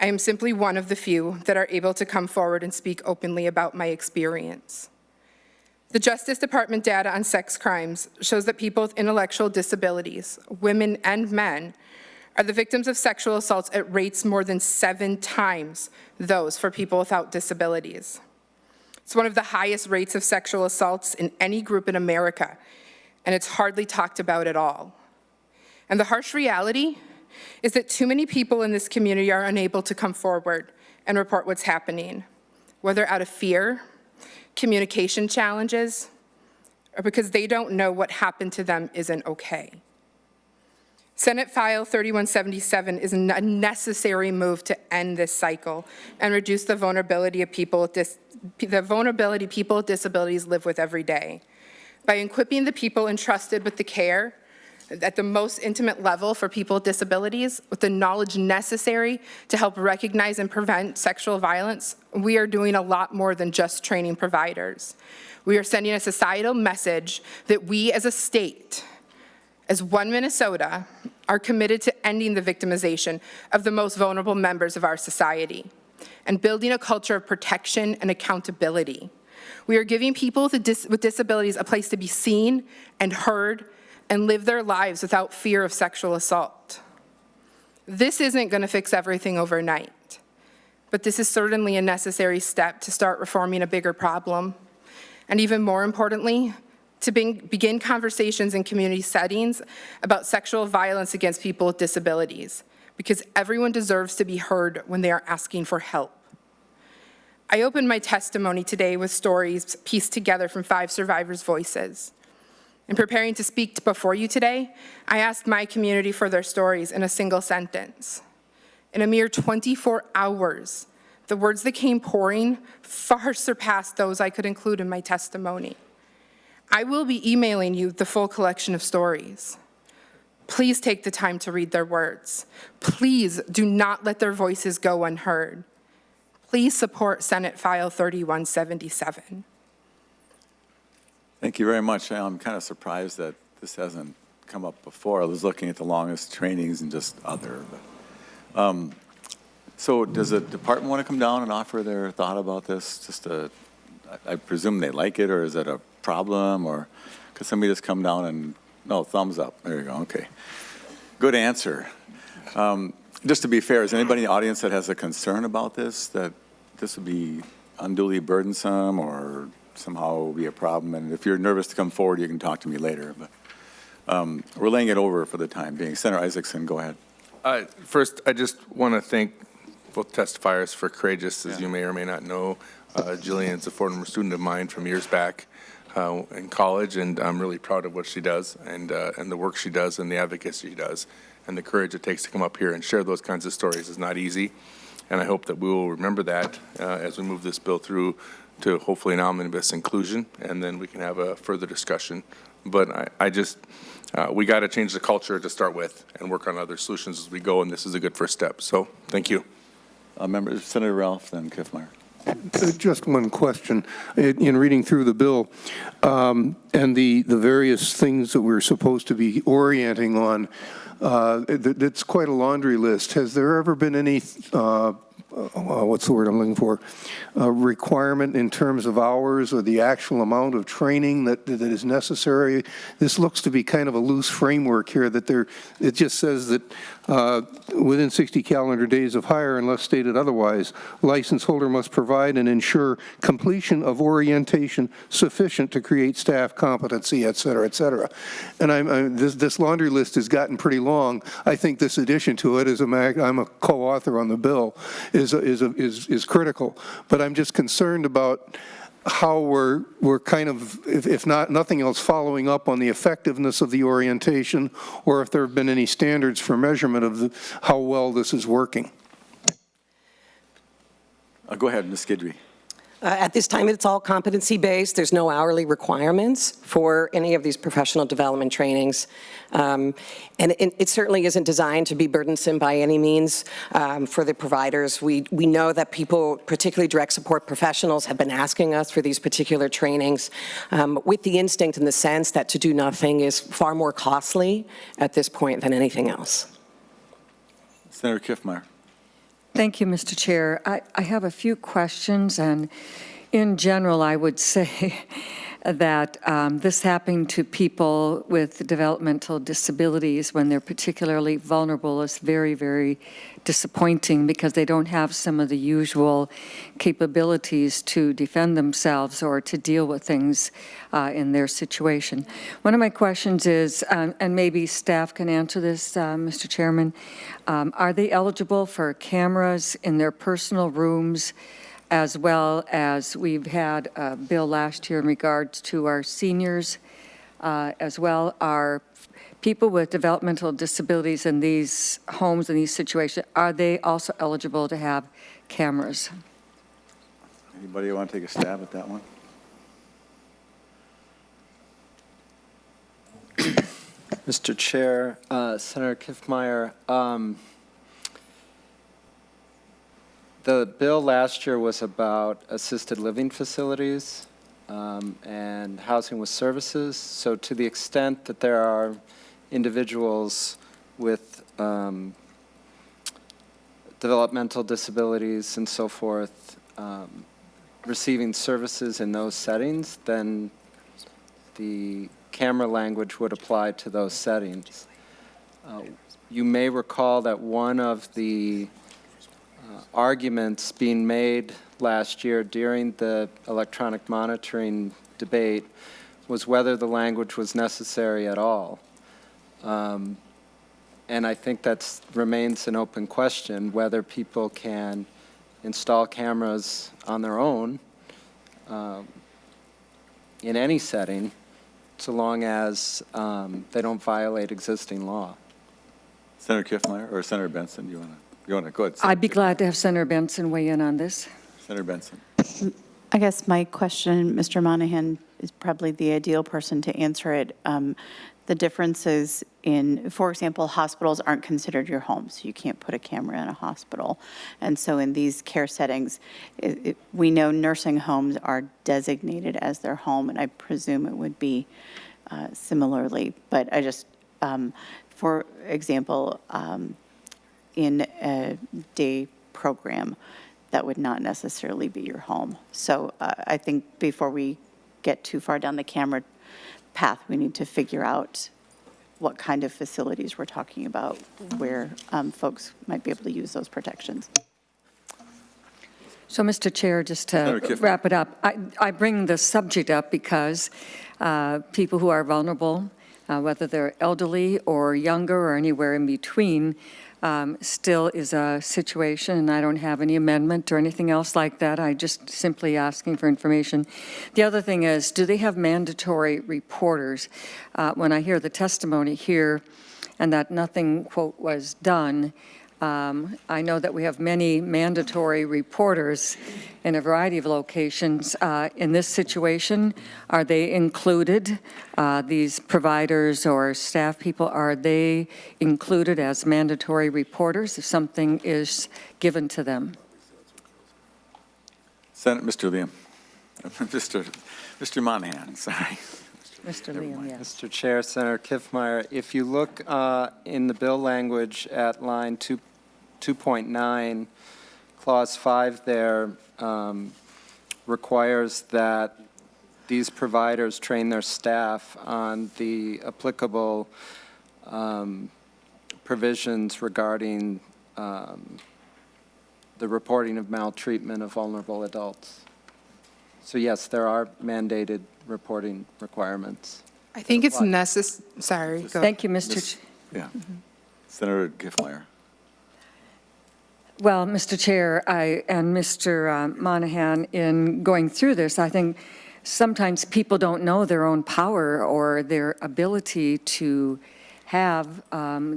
I am simply one of the few that are able to come forward and speak openly about my experience. The Justice Department data on sex crimes shows that people with intellectual disabilities, women and men, are the victims of sexual assaults at rates more than 7 times those for people without disabilities. It's one of the highest rates of sexual assaults in any group in America, and it's hardly talked about at all. And the harsh reality is that too many people in this community are unable to come forward and report what's happening, whether out of fear, communication challenges, or because they don't know what happened to them isn't okay. Senate File 3177 is a necessary move to end this cycle and reduce the vulnerability people with disabilities live with every day. By equipping the people entrusted with the care at the most intimate level for people with disabilities with the knowledge necessary to help recognize and prevent sexual violence, we are doing a lot more than just training providers. We are sending a societal message that we as a state, as one Minnesota, are committed to ending the victimization of the most vulnerable members of our society and building a culture of protection and accountability. We are giving people with disabilities a place to be seen and heard and live their lives without fear of sexual assault. This isn't going to fix everything overnight, but this is certainly a necessary step to start reforming a bigger problem. And even more importantly, to begin conversations in community settings about sexual violence against people with disabilities, because everyone deserves to be heard when they are asking for help. I opened my testimony today with stories pieced together from 5 survivors' voices. In preparing to speak before you today, I asked my community for their stories in a single sentence. In a mere 24 hours, the words that came pouring far surpassed those I could include in my testimony. I will be emailing you the full collection of stories. Please take the time to read their words. Please do not let their voices go unheard. Please support Senate File 3177. Thank you very much. I'm kind of surprised that this hasn't come up before. I was looking at the longest trainings and just other. So does the department want to come down and offer their thought about this? I presume they like it, or is it a problem, or could somebody just come down and, no, thumbs up. There you go, okay. Good answer. Just to be fair, is anybody in the audience that has a concern about this, that this would be unduly burdensome or somehow be a problem? And if you're nervous to come forward, you can talk to me later. But we're laying it over for the time being. Senator Isaacson, go ahead. First, I just want to thank both testifiers for courageous, as you may or may not know. Jillian's a former student of mine from years back in college, and I'm really proud of what she does and the work she does and the advocacy she does. And the courage it takes to come up here and share those kinds of stories is not easy. And I hope that we will remember that as we move this bill through to hopefully an omnibus inclusion, and then we can have a further discussion. But we got to change the culture to start with and work on other solutions as we go, and this is a good first step. So thank you. Senator Ralph, then Kiffmeyer. Just one question. In reading through the bill and the various things that we're supposed to be orienting on, it's quite a laundry list. Has there ever been any, what's the word I'm looking for, requirement in terms of hours or the actual amount of training that is necessary? This looks to be kind of a loose framework here that it just says that within 60 calendar days of hire, unless stated otherwise, license holder must provide and ensure completion of orientation sufficient to create staff competency, et cetera, et cetera. And this laundry list has gotten pretty long. I think this addition to it, I'm a co-author on the bill, is critical. But I'm just concerned about how we're kind of, if not nothing else, following up on the effectiveness of the orientation, or if there have been any standards for measurement of how well this is working. Go ahead, Ms. Guidry. At this time, it's all competency-based. There's no hourly requirements for any of these professional development trainings. And it certainly isn't designed to be burdensome by any means for the providers. We know that people, particularly direct support professionals, have been asking us for these particular trainings with the instinct and the sense that to do nothing is far more costly at this point than anything else. Senator Kiffmeyer. Thank you, Mr. Chair. I have a few questions, and in general, I would say that this happening to people with developmental disabilities when they're particularly vulnerable is very, very disappointing because they don't have some of the usual capabilities to defend themselves or to deal with things in their situation. One of my questions is, and maybe staff can answer this, Mr. Chairman, are they eligible for cameras in their personal rooms, as well as we've had a bill last year in regards to our seniors as well? Are people with developmental disabilities in these homes, in these situations, are they also eligible to have cameras? Anybody want to take a stab at that one? Mr. Chair, Senator Kiffmeyer, the bill last year was about assisted living facilities and housing with services. So to the extent that there are individuals with developmental disabilities and so forth receiving services in those settings, then the camera language would apply to those settings. You may recall that one of the arguments being made last year during the electronic monitoring debate was whether the language was necessary at all. And I think that remains an open question, whether people can install cameras on their own in any setting, so long as they don't violate existing law. Senator Kiffmeyer or Senator Benson, you want to go ahead? I'd be glad to have Senator Benson weigh in on this. Senator Benson. I guess my question, Mr. Monahan, is probably the ideal person to answer it. The differences in, for example, hospitals aren't considered your home, so you can't put a camera in a hospital. And so in these care settings, we know nursing homes are designated as their home, and I presume it would be similarly. But I just, for example, in a day program, that would not necessarily be your home. So I think before we get too far down the camera path, we need to figure out what kind of facilities we're talking about where folks might be able to use those protections. So, Mr. Chair, just to wrap it up, I bring the subject up because people who are vulnerable, whether they're elderly or younger or anywhere in between, still is a situation, and I don't have any amendment or anything else like that. I just simply asking for information. The other thing is, do they have mandatory reporters? When I hear the testimony here and that nothing, quote, was done, I know that we have many mandatory reporters in a variety of locations. In this situation, are they included? These providers or staff people, are they included as mandatory reporters if something is given to them? Senator, Mr. Liam. Mr. Monahan, sorry. Mr. Liam, yes. Mr. Chair, Senator Kiffmeyer, if you look in the bill language at line 2.9, clause 5 there requires that these providers train their staff on the applicable provisions regarding the reporting of maltreatment of vulnerable adults. So yes, there are mandated reporting requirements. I think it's necessary. Sorry. Go. Thank you, Mr. Yeah. Senator Kiffmeyer. Well, Mr. Chair, and Mr. Monahan, in going through this, I think sometimes people don't know their own power or their ability to have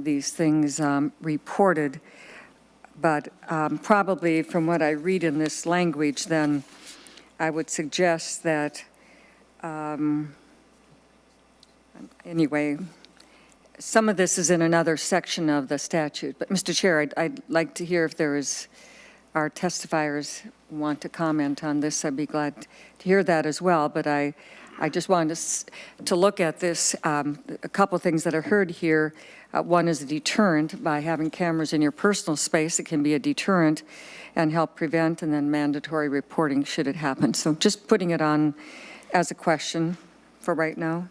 these things reported. But probably from what I read in this language, then I would suggest that, anyway, some of this is in another section of the statute. But, Mr. Chair, I'd like to hear if there is, our testifiers want to comment on this. I'd be glad to hear that as well. But I just wanted to look at this, a couple of things that are heard here. One is a deterrent. By having cameras in your personal space, it can be a deterrent and help prevent, and then mandatory reporting should it happen. So just putting it on as a question for right now.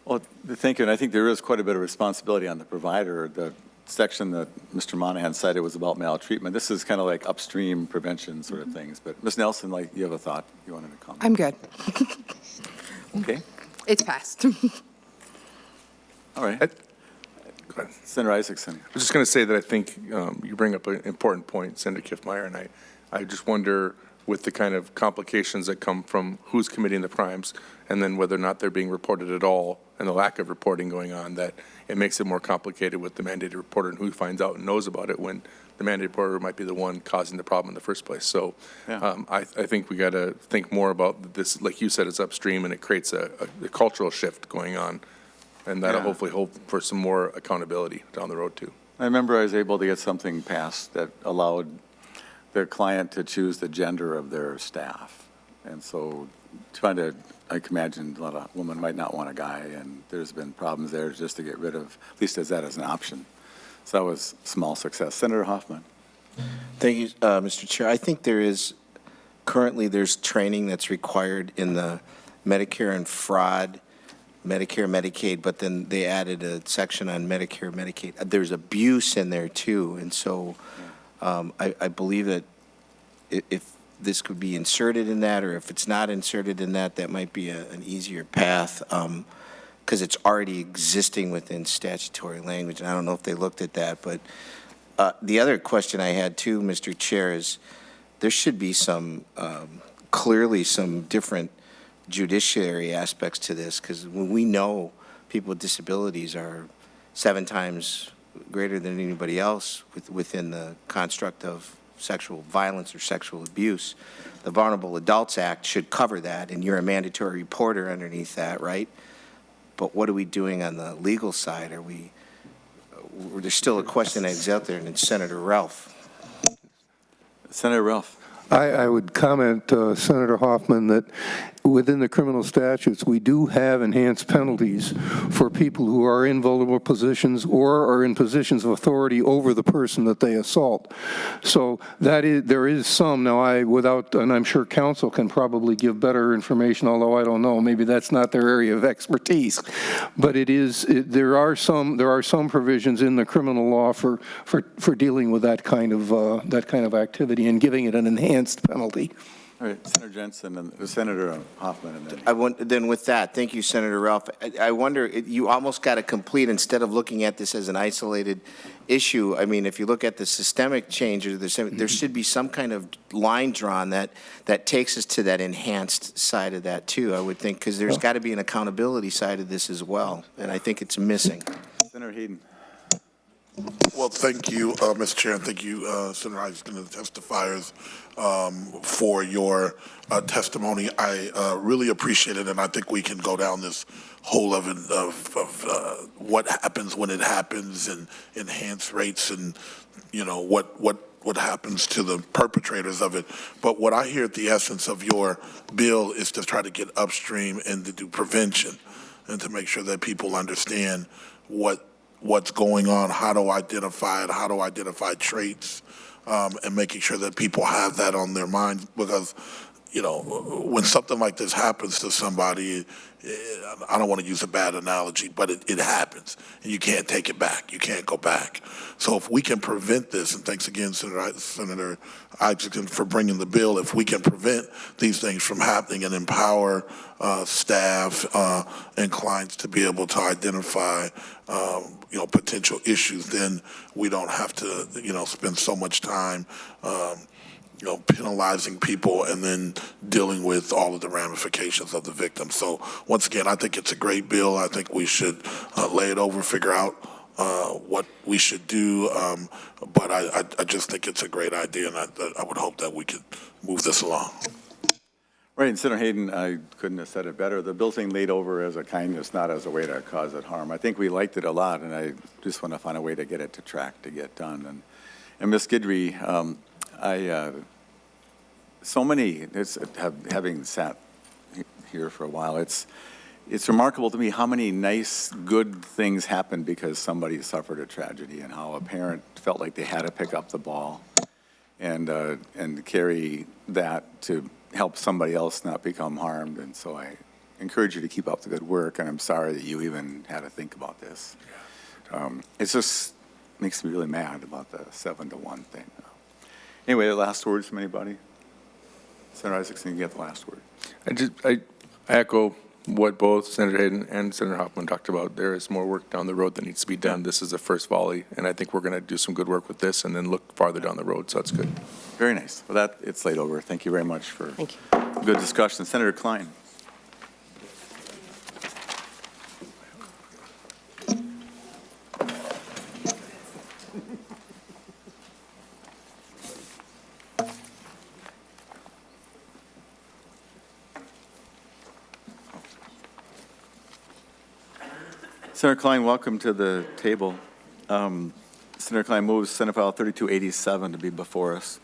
Well, thank you, and I think there is quite a bit of responsibility on the provider. The section that Mr. Monahan cited was about maltreatment. This is kind of like upstream prevention sort of things. But Ms. Nelson, like, you have a thought you wanted to comment? I'm good. Okay. It's passed. All right. Senator Isaacson. I was just going to say that I think you bring up an important point, Senator Kiffmeyer, and I just wonder, with the kind of complications that come from who's committing the crimes and then whether or not they're being reported at all and the lack of reporting going on, that it makes it more complicated with the mandated reporter and who finds out and knows about it when the mandated reporter might be the one causing the problem in the first place. So Yeah. I think we got to think more about this. Like you said, it's upstream and it creates a cultural shift going on. And that'll Yeah. hopefully hope for some more accountability down the road, too. I remember I was able to get something passed that allowed their client to choose the gender of their staff. And so I can imagine a lot of women might not want a guy, and there's been problems there just to get rid of, at least as that as an option. So that was small success. Senator Hoffman. Thank you, Mr. Chair. I think there is currently there's training that's required in the Medicare and fraud, Medicare, Medicaid, but then they added a section on Medicare, Medicaid. There's abuse in there too, and so I believe that if this could be inserted in that, or if it's not inserted in that, that might be an easier path, because it's already existing within statutory language, and I don't know if they looked at that, but the other question I had too, Mr. Chair, is there should be some, clearly some different judiciary aspects to this, because when we know people with disabilities are 7 times greater than anybody else within the construct of sexual violence or sexual abuse, the Vulnerable Adults Act should cover that, and you're a mandatory reporter underneath that, right? But what are we doing on the legal side? There's still a question that's out there, and it's Senator Ralph. Senator Ralph. I would comment, Senator Hoffman, that within the criminal statutes, we do have enhanced penalties for people who are in vulnerable positions or are in positions of authority over the person that they assault. So there is some. Now, and I'm sure counsel can probably give better information, although I don't know, maybe that's not their area of expertise. But there are some provisions in the criminal law for dealing with that kind of activity and giving it an enhanced penalty. All right, Senator Jensen and Senator Hoffman. And Then with that, thank you, Senator Ralph. I wonder, you almost got to complete, instead of looking at this as an isolated issue, I mean, if you look at the systemic changes, there should be some kind of line drawn that takes us to that enhanced side of that too, I would think, because there's got to be an accountability side of this as well, and I think it's missing. Senator Hayden. Well, thank you, Mr. Chair, and thank you, Senator Isaacson, and the testifiers for your testimony. I really appreciate it, and I think we can go down this whole of what happens when it happens, and enhanced rates, and what happens to the perpetrators of it. But what I hear at the essence of your bill is to try to get upstream and to do prevention, and to make sure that people understand what's going on, how to identify it, how to identify traits, and making sure that people have that on their minds, because when something like this happens to somebody, I don't want to use a bad analogy, but it happens, and you can't take it back. You can't go back. So if we can prevent this, and thanks again, Senator Isaacson, for bringing the bill, if we can prevent these things from happening and empower staff and clients to be able to identify potential issues, then we don't have to spend so much time penalizing people and then dealing with all of the ramifications of the victim. So once again, I think it's a great bill. I think we should lay it over, figure out what we should do. But I just think it's a great idea, and I would hope that we could move this along. Right, and Senator Hayden, I couldn't have said it better. The bill's being laid over as a kindness, not as a way to cause it harm. I think we liked it a lot, and I just want to find a way to get it to track, to get done. And Ms. Guidry, having sat here for a while, it's remarkable to me how many nice, good things happen because somebody suffered a tragedy, and how a parent felt like they had to pick up the ball and carry that to help somebody else not become harmed. And so I encourage you to keep up the good work, and I'm sorry that you even had to think about this. It just makes me really mad about the 7-to-1 thing. Anyway, the last words from anybody? Senator Isaacson, you get the last word. I echo what both Senator Hayden and Senator Hoffman talked about. There is more work down the road that needs to be done. This is the first volley, and I think we're going to do some good work with this and then look farther down the road, so that's good. Very nice. Well, it's laid over. Thank you very much for good discussion. Senator Klein. Senator Klein, welcome to the table. Senator Klein moves Senate File 3287 to be before us.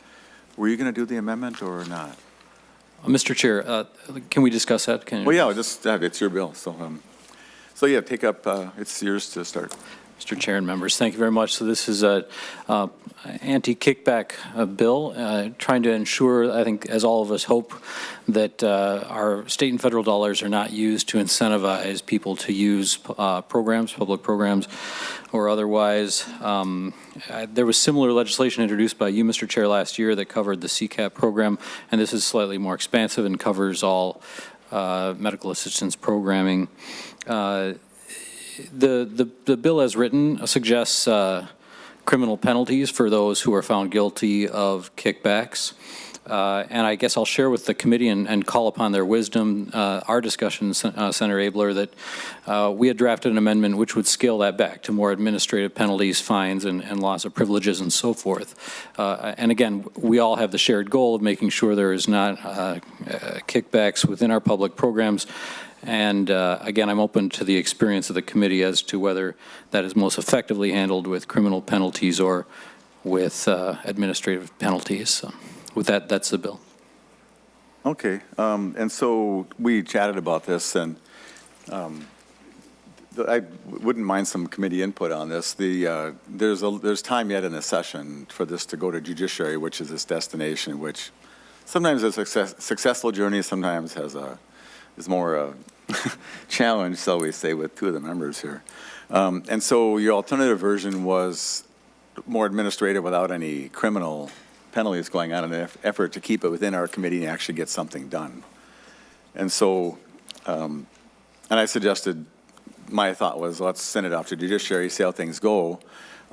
Were you going to do the amendment or not? Mr. Chair, can we discuss that? Well, yeah, it's your bill. So yeah, take up, it's yours to start. Mr. Chair and members, thank you very much. So this is a anti-kickback bill trying to ensure, I think, as all of us hope, that our state and federal dollars are not used to incentivize people to use programs, public programs, or otherwise. There was similar legislation introduced by you, Mr. Chair, last year that covered the CCAP program, and this is slightly more expansive and covers all medical assistance programming. The bill as written suggests criminal penalties for those who are found guilty of kickbacks. And I guess I'll share with the committee and call upon their wisdom, our discussion, Senator Abler, that we had drafted an amendment which would scale that back to more administrative penalties, fines, and loss of privileges and so forth. And again, we all have the shared goal of making sure there is not kickbacks within our public programs. And again, I'm open to the experience of the committee as to whether that is most effectively handled with criminal penalties or with administrative penalties. So with that, that's the bill. Okay, and so we chatted about this, and I wouldn't mind some committee input on this. There's time yet in the session for this to go to judiciary, which is its destination, which sometimes is a successful journey, sometimes is more challenge, shall we say, with two of the members here. And so your alternative version was more administrative without any criminal penalties going on in an effort to keep it within our committee and actually get something done. And so, and I suggested, my thought was, let's send it off to judiciary, see how things go.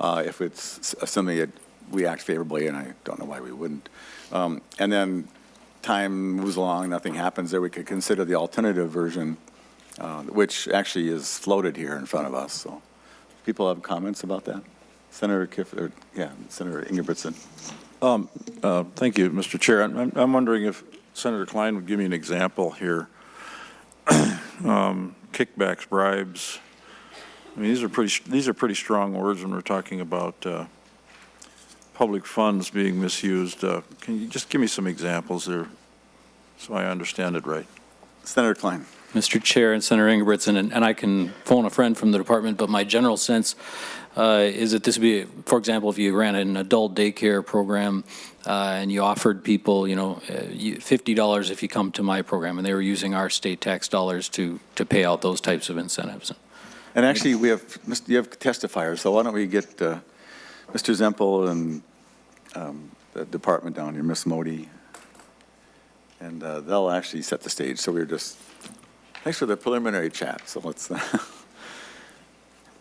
If it's assuming we act favorably, and I don't know why we wouldn't. And then time moves along, nothing happens there, we could consider the alternative version, which actually is floated here in front of us. So, people have comments about that? Senator Senator Ingebrigtsen. Thank you, Mr. Chair. I'm wondering if Senator Klein would give me an example here. Kickbacks, bribes. I mean, these are pretty strong words when we're talking about public funds being misused. Can you just give me some examples there so I understand it right? Senator Klein. Mr. Chair and Senator Ingebrigtsen, and I can phone a friend from the department, but my general sense is that this would be, for example, if you ran an adult daycare program and you offered people, $50 if you come to my program, and they were using our state tax dollars to pay out those types of incentives. And actually, you have testifiers, so why don't we get Mr. Zempel and the department down here, Ms. Modi, and they'll actually set the stage. So thanks for the preliminary chat. So let's,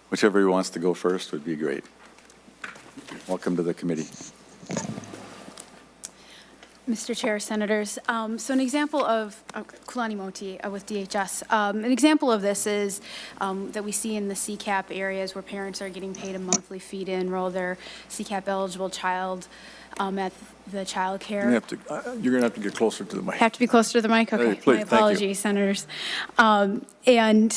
whichever wants to go first would be great. Welcome to the committee. Mr. Chair, Senators, so an example of Kulani Moti with DHS. An example of this is that we see in the CCAP areas where parents are getting paid a monthly fee to enroll their CCAP eligible child at the child care. You're going to have to get closer to the mic. Have to be closer to the mic? Okay, please, my apologies, Senators. And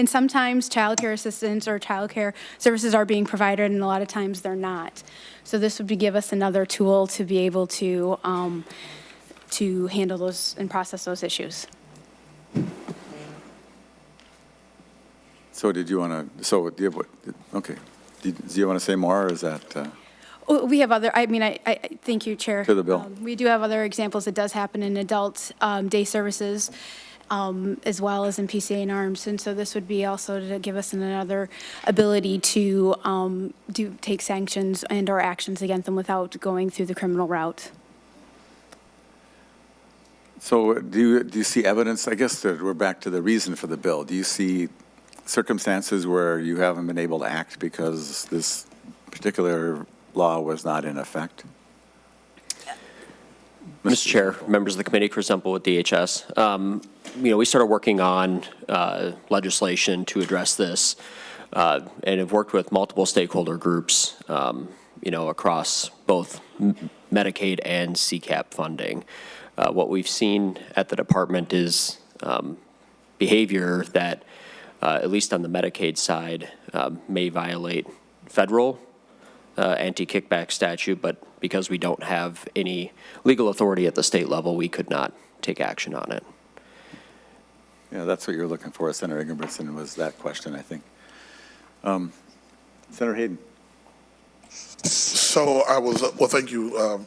sometimes child care assistants or child care services are being provided, and a lot of times they're not. So this would give us another tool to be able to handle those and process those issues. So do you want to say more, or is that? We have other, I thank you, Chair. To the bill. We do have other examples. It does happen in adult day services as well as in PCA and ARMS. And so this would be also to give us another ability to take sanctions and or actions against them without going through the criminal route. So do you see evidence, I guess that we're back to the reason for the bill. Do you see circumstances where you haven't been able to act because this particular law was not in effect? Mr. Chair, members of the committee, Chris Zempel with DHS. We started working on legislation to address this and have worked with multiple stakeholder groups, across both Medicaid and CCAP funding. What we've seen at the department is behavior that, at least on the Medicaid side, may violate federal anti-kickback statute, but because we don't have any legal authority at the state level, we could not take action on it. Yeah, that's what you're looking for, Senator Ingebrigtsen, was that question, I think. Senator Hayden. So I was, well, thank you,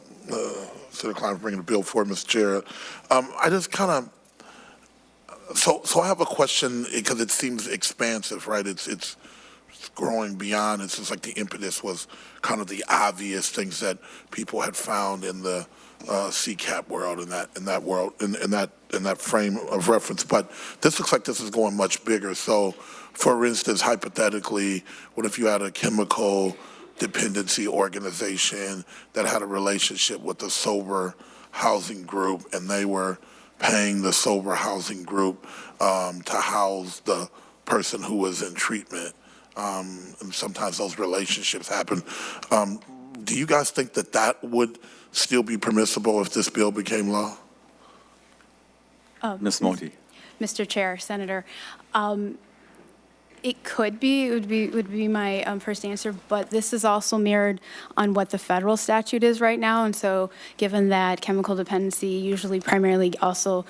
Senator Klein, for bringing the bill forward, Mr. Chair. I just kind of, so I have a question because it seems expansive, right? It's growing beyond. It's just like the impetus was kind of the obvious things that people had found in the CCAP world, in that world, in that frame of reference. But this looks like this is going much bigger. So, for instance, hypothetically, what if you had a chemical dependency organization that had a relationship with the sober housing group, and they were paying the sober housing group to house the person who was in treatment? And sometimes those relationships happen. Do you guys think that that would still be permissible if this bill became law? Ms. Moti. Mr. Chair, Senator, it could be, would be my first answer, but this is also mirrored on what the federal statute is right now. And so given that chemical dependency usually primarily also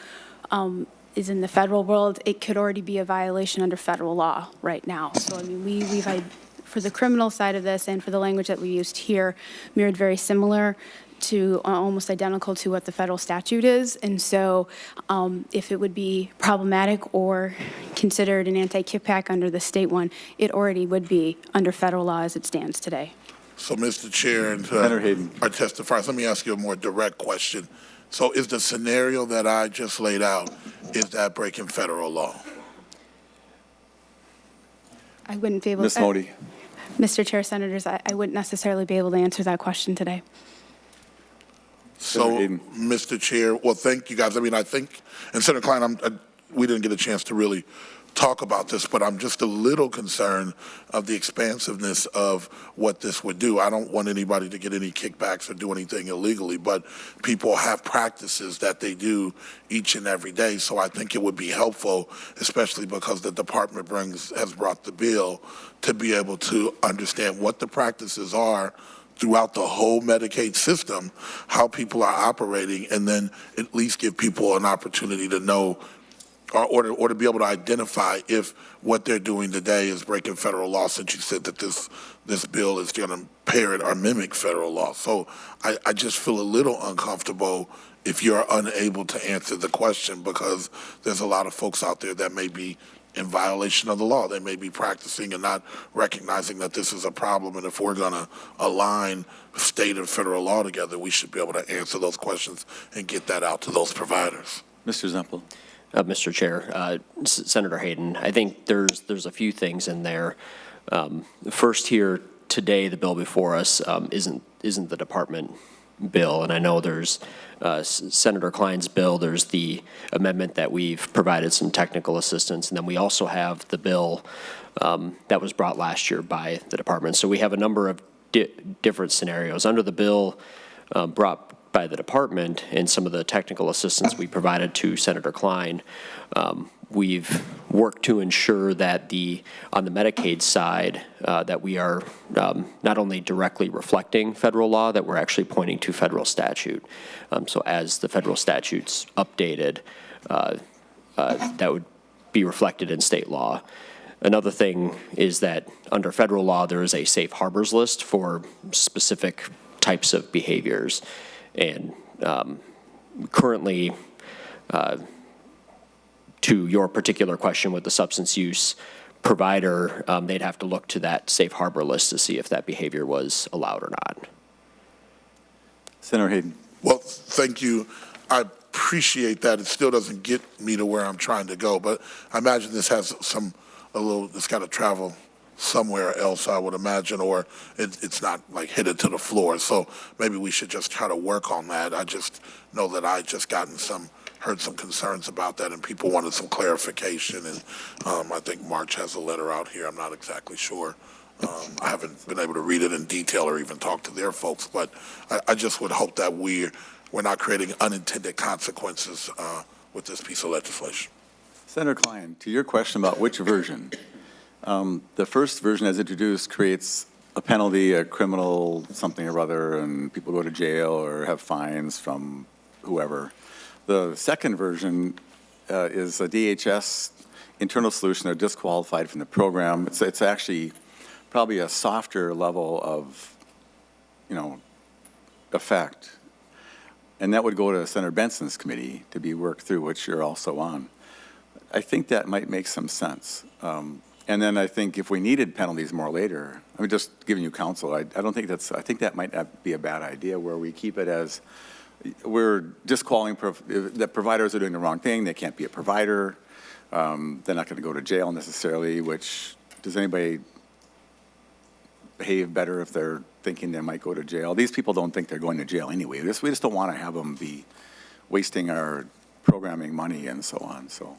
is in the federal world, it could already be a violation under federal law right now. So I mean, we've for the criminal side of this and for the language that we used here, mirrored very similar to almost identical to what the federal statute is. And so if it would be problematic or considered an anti-kickback under the state one, it already would be under federal law as it stands today. So, Mr. Chair, and Senator Hayden. our testifiers, let me ask you a more direct question. So is the scenario that I just laid out, is that breaking federal law? I wouldn't be able Ms. Moti. Mr. Chair, Senators, I wouldn't necessarily be able to answer that question today. So, Mr. Chair, well, thank you guys. I mean, I think, and Senator Klein, we didn't get a chance to really talk about this, but I'm just a little concerned of the expansiveness of what this would do. I don't want anybody to get any kickbacks or do anything illegally, but people have practices that they do each and every day. So I think it would be helpful, especially because the department has brought the bill, to be able to understand what the practices are throughout the whole Medicaid system, how people are operating, and then at least give people an opportunity to know or to be able to identify if what they're doing today is breaking federal law, since you said that this bill is going to parrot or mimic federal law. So I just feel a little uncomfortable if you're unable to answer the question, because there's a lot of folks out there that may be in violation of the law. They may be practicing and not recognizing that this is a problem. And if we're going to align state and federal law together, we should be able to answer those questions and get that out to those providers. Mr. Zempel. Mr. Chair, Senator Hayden, I think there's a few things in there. First, here today, the bill before us isn't the department bill, and I know there's Senator Klein's bill. There's the amendment that we've provided some technical assistance, and then we also have the bill that was brought last year by the department. So we have a number of different scenarios under the bill brought by the department, and some of the technical assistance we provided to Senator Klein. We've worked to ensure that on the Medicaid side, that we are not only directly reflecting federal law, that we're actually pointing to federal statute. So as the federal statute's updated, that would be reflected in state law. Another thing is that under federal law, there is a safe harbors list for specific types of behaviors. And currently, to your particular question with the substance use provider, they'd have to look to that safe harbor list to see if that behavior was allowed or not. Senator Hayden. Well, thank you. I appreciate that. It still doesn't get me to where I'm trying to go, but I imagine this has it's got to travel somewhere else, I would imagine, or it's not like hit it to the floor. So maybe we should just try to work on that. I just know that I just heard some concerns about that, and people wanted some clarification. And I think March has a letter out here. I'm not exactly sure. I haven't been able to read it in detail or even talk to their folks, but I just would hope that we're not creating unintended consequences with this piece of legislation. Senator Klein, to your question about which version, the first version as introduced creates a penalty, a criminal something or other, and people go to jail or have fines from whoever. The second version is a DHS internal solution. They're disqualified from the program. It's actually probably a softer level of, effect. And that would go to Senator Benson's committee to be worked through, which you're also on. I think that might make some sense. And then I think if we needed penalties more later, I'm just giving you counsel. I don't think I think that might not be a bad idea, where we keep it as we're disqualifying that providers are doing the wrong thing. They can't be a provider. They're not going to go to jail necessarily, which, does anybody behave better if they're thinking they might go to jail? These people don't think they're going to jail anyway. We just don't want to have them be wasting our programming money and so on. So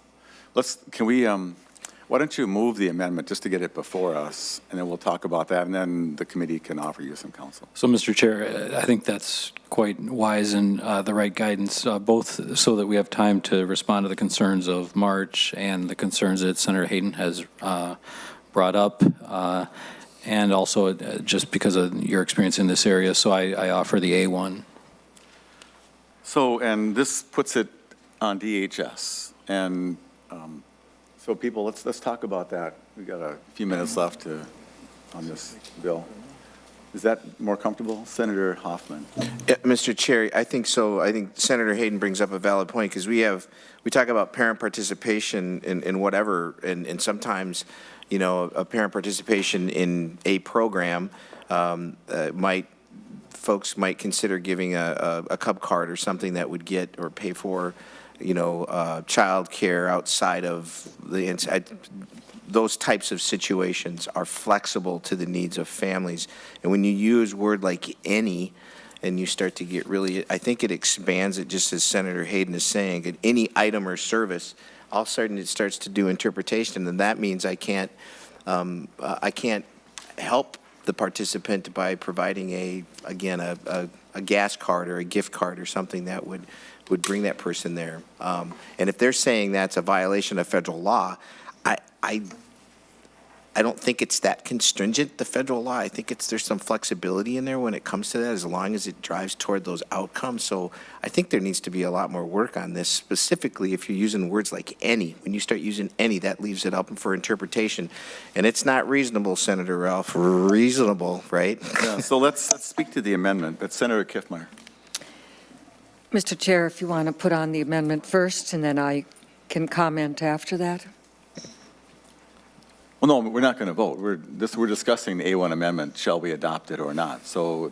why don't you move the amendment just to get it before us, and then we'll talk about that, and then the committee can offer you some counsel. So, Mr. Chair, I think that's quite wise and the right guidance, both so that we have time to respond to the concerns of March and the concerns that Senator Hayden has brought up, and also just because of your experience in this area. So I offer the A1. So, and this puts it on DHS. And so people, let's talk about that. We've got a few minutes left on this bill. Is that more comfortable? Senator Hoffman. Yeah, Mr. Chair, I think so. I think Senator Hayden brings up a valid point, because we talk about parent participation in whatever, and sometimes, a parent participation in a program folks might consider giving a Cub card or something that would get or pay for, child care outside of the inside. Those types of situations are flexible to the needs of families. And when you use word like any, and you start to get really, I think it expands it, just as Senator Hayden is saying, at any item or service, all of a sudden it starts to do interpretation, and that means I can't help the participant by providing a gas card or a gift card or something that would bring that person there. And if they're saying that's a violation of federal law, I don't think it's that constringent, the federal law. I think there's some flexibility in there when it comes to that, as long as it drives toward those outcomes. So I think there needs to be a lot more work on this, specifically if you're using words like any. When you start using any, that leaves it up for interpretation. And it's not reasonable, Senator Ralph. Reasonable, right? Yeah, so let's speak to the amendment. But Senator Kiffmeyer. Mr. Chair, if you want to put on the amendment first, and then I can comment after that. Well, no, we're not going to vote. We're discussing the A1 amendment. Shall we adopt it or not? So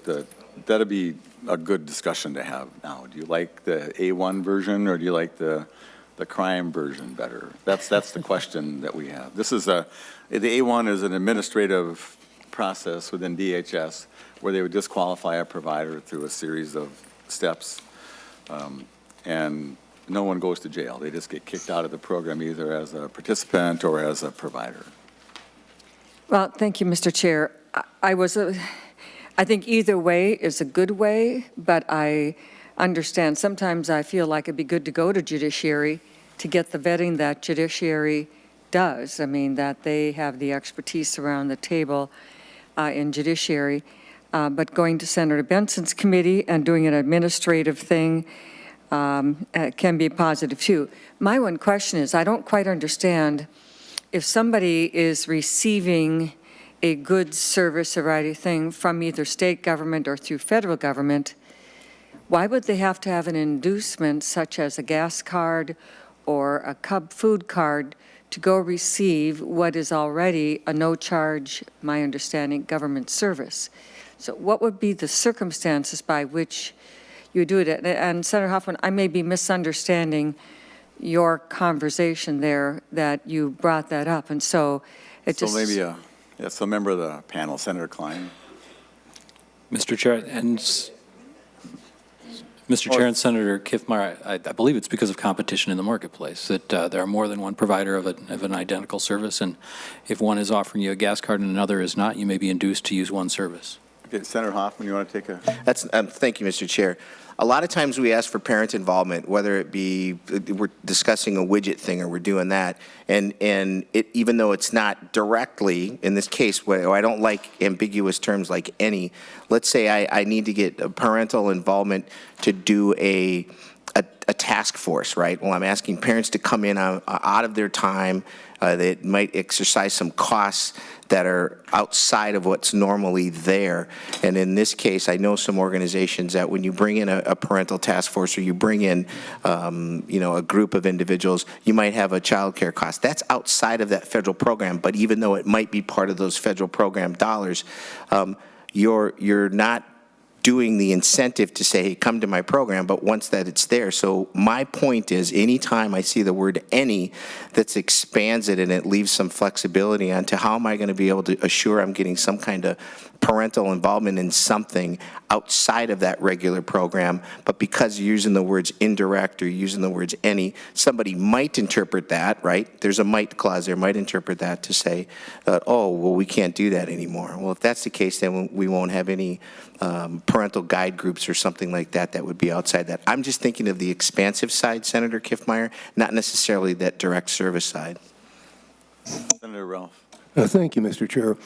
that'd be a good discussion to have now. Do you like the A1 version, or do you like the crime version better? That's the question that we have. The A1 is an administrative process within DHS where they would disqualify a provider through a series of steps, and no one goes to jail. They just get kicked out of the program either as a participant or as a provider. Well, thank you, Mr. Chair. I think either way is a good way, but I understand sometimes I feel like it'd be good to go to judiciary to get the vetting that judiciary does. I mean, that they have the expertise around the table in judiciary. But going to Senator Benson's committee and doing an administrative thing can be positive too. My one question is, I don't quite understand, if somebody is receiving a goods, service, or variety of thing from either state government or through federal government, why would they have to have an inducement such as a gas card or a Cub food card to go receive what is already a no-charge, my understanding, government service? So what would be the circumstances by which you do it? And Senator Hoffman, I may be misunderstanding your conversation there, that you brought that up, and so it just... So maybe a member of the panel, Senator Klein. Mr. Chair, and Senator Kiffmeyer, I believe it's because of competition in the marketplace, that there are more than one provider of an identical service, and if one is offering you a gas card and another is not, you may be induced to use one service. Okay, Senator Hoffman, you want to take a... Thank you, Mr. Chair. A lot of times we ask for parent involvement, whether it be we're discussing a widget thing or we're doing that, and even though it's not directly, in this case, I don't like ambiguous terms like any. Let's say I need to get parental involvement to do a a task force, right? Well, I'm asking parents to come in out of their time. That might exercise some costs that are outside of what's normally there. And in this case, I know some organizations that when you bring in a parental task force or you bring in, a group of individuals, you might have a child care cost. That's outside of that federal program, but even though it might be part of those federal program dollars, you're not doing the incentive to say, hey, come to my program, but once that it's there. So my point is, anytime I see the word any that expands it and it leaves some flexibility onto how am I going to be able to assure I'm getting some kind of parental involvement in something outside of that regular program, but because you're using the words indirect or using the words any, somebody might interpret that, right? There's a might clause there, might interpret that to say, oh, well, we can't do that anymore. Well, if that's the case, then we won't have any parental guide groups or something like that that would be outside that. I'm just thinking of the expansive side, Senator Kiffmeyer, not necessarily that direct service side. Senator Ralph. Thank you, Mr. Chair.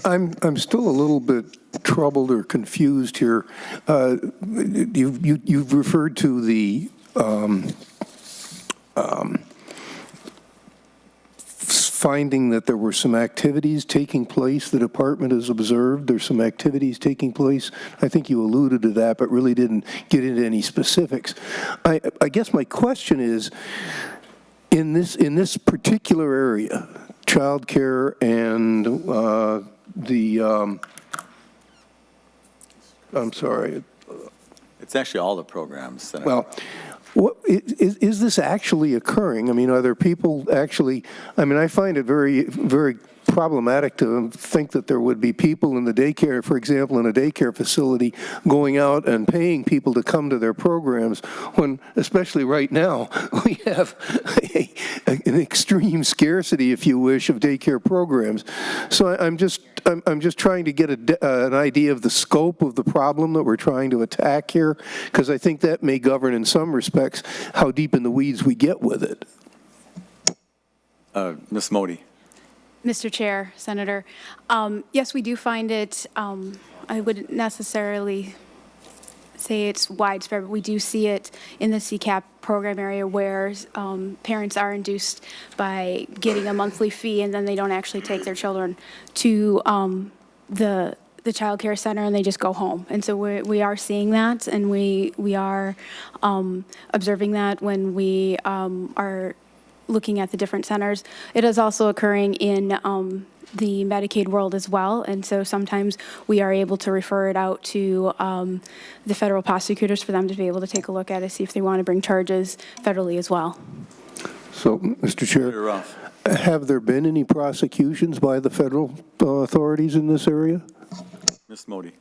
I'm still a little bit troubled or confused here. You've referred to the finding that there were some activities taking place the department has observed. There's some activities taking place. I think you alluded to that, but really didn't get into any specifics. I guess my question is, in this particular area, child care and I'm sorry. It's actually all the programs, Senator. Well, what, is this actually occurring? I mean, are there people actually, I mean, I find it very, very problematic to think that there would be people in the daycare, for example, in a daycare facility, going out and paying people to come to their programs when, especially right now, we have an extreme scarcity, if you wish, of daycare programs. So I'm just trying to get an idea of the scope of the problem that we're trying to attack here, because I think that may govern in some respects how deep in the weeds we get with it. Ms. Modi. Mr. Chair, Senator, yes, we do find it, I wouldn't necessarily say it's widespread, but we do see it in the CCAP program area where parents are induced by getting a monthly fee and then they don't actually take their children to the child care center and they just go home. And so we are seeing that, and we are observing that when we are looking at the different centers. It is also occurring in the Medicaid world as well, and so sometimes we are able to refer it out to the federal prosecutors for them to be able to take a look at it, see if they want to bring charges federally as well. So, Mr. Chair, have there been any prosecutions by the federal authorities in this area? Ms. Modi.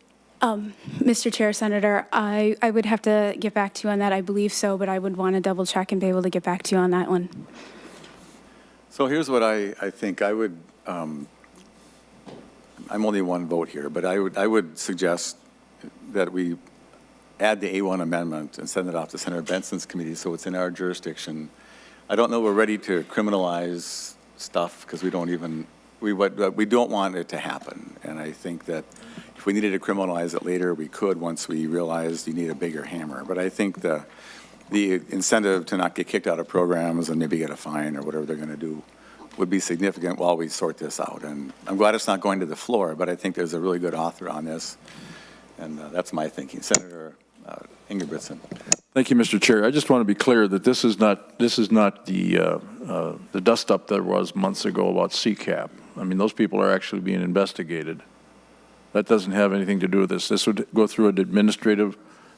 Mr. Chair, Senator, I would have to get back to you on that. I believe so, but I would want to double check and be able to get back to you on that one. So here's what I think. I would, I'm only one vote here, but I would suggest that we add the A1 amendment and send it off to Senator Benson's committee so it's in our jurisdiction. I don't know we're ready to criminalize stuff because we don't want it to happen. And I think that if we needed to criminalize it later, we could once we realized you need a bigger hammer. But I think the incentive to not get kicked out of programs and maybe get a fine or whatever they're going to do would be significant while we sort this out. And I'm glad it's not going to the floor, but I think there's a really good author on this. And that's my thinking. Senator Ingebrigtsen. Thank you, Mr. Chair. I just want to be clear that this is not the dust-up there was months ago about CCAP. I mean, those people are actually being investigated. That doesn't have anything to do with this. This would go through an administrative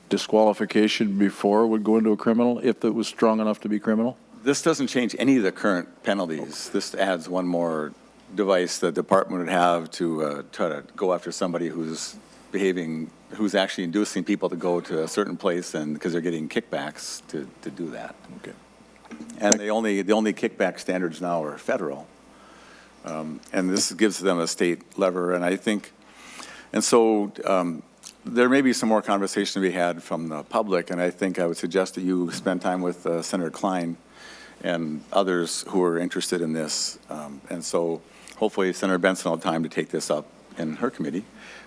disqualification before it would go into a criminal, if it was strong enough to be criminal? This doesn't change any of the current penalties. This adds one more device the department would have to try to go after somebody who's actually inducing people to go to a certain place, and because they're getting kickbacks to do that. Okay. And the only kickback standards now are federal, and this gives them a state lever. And I think, and so there may be some more conversation to be had from the public, and I think I would suggest that you spend time with Senator Klein and others who are interested in this. And so hopefully Senator Benson will have time to take this up in her committee.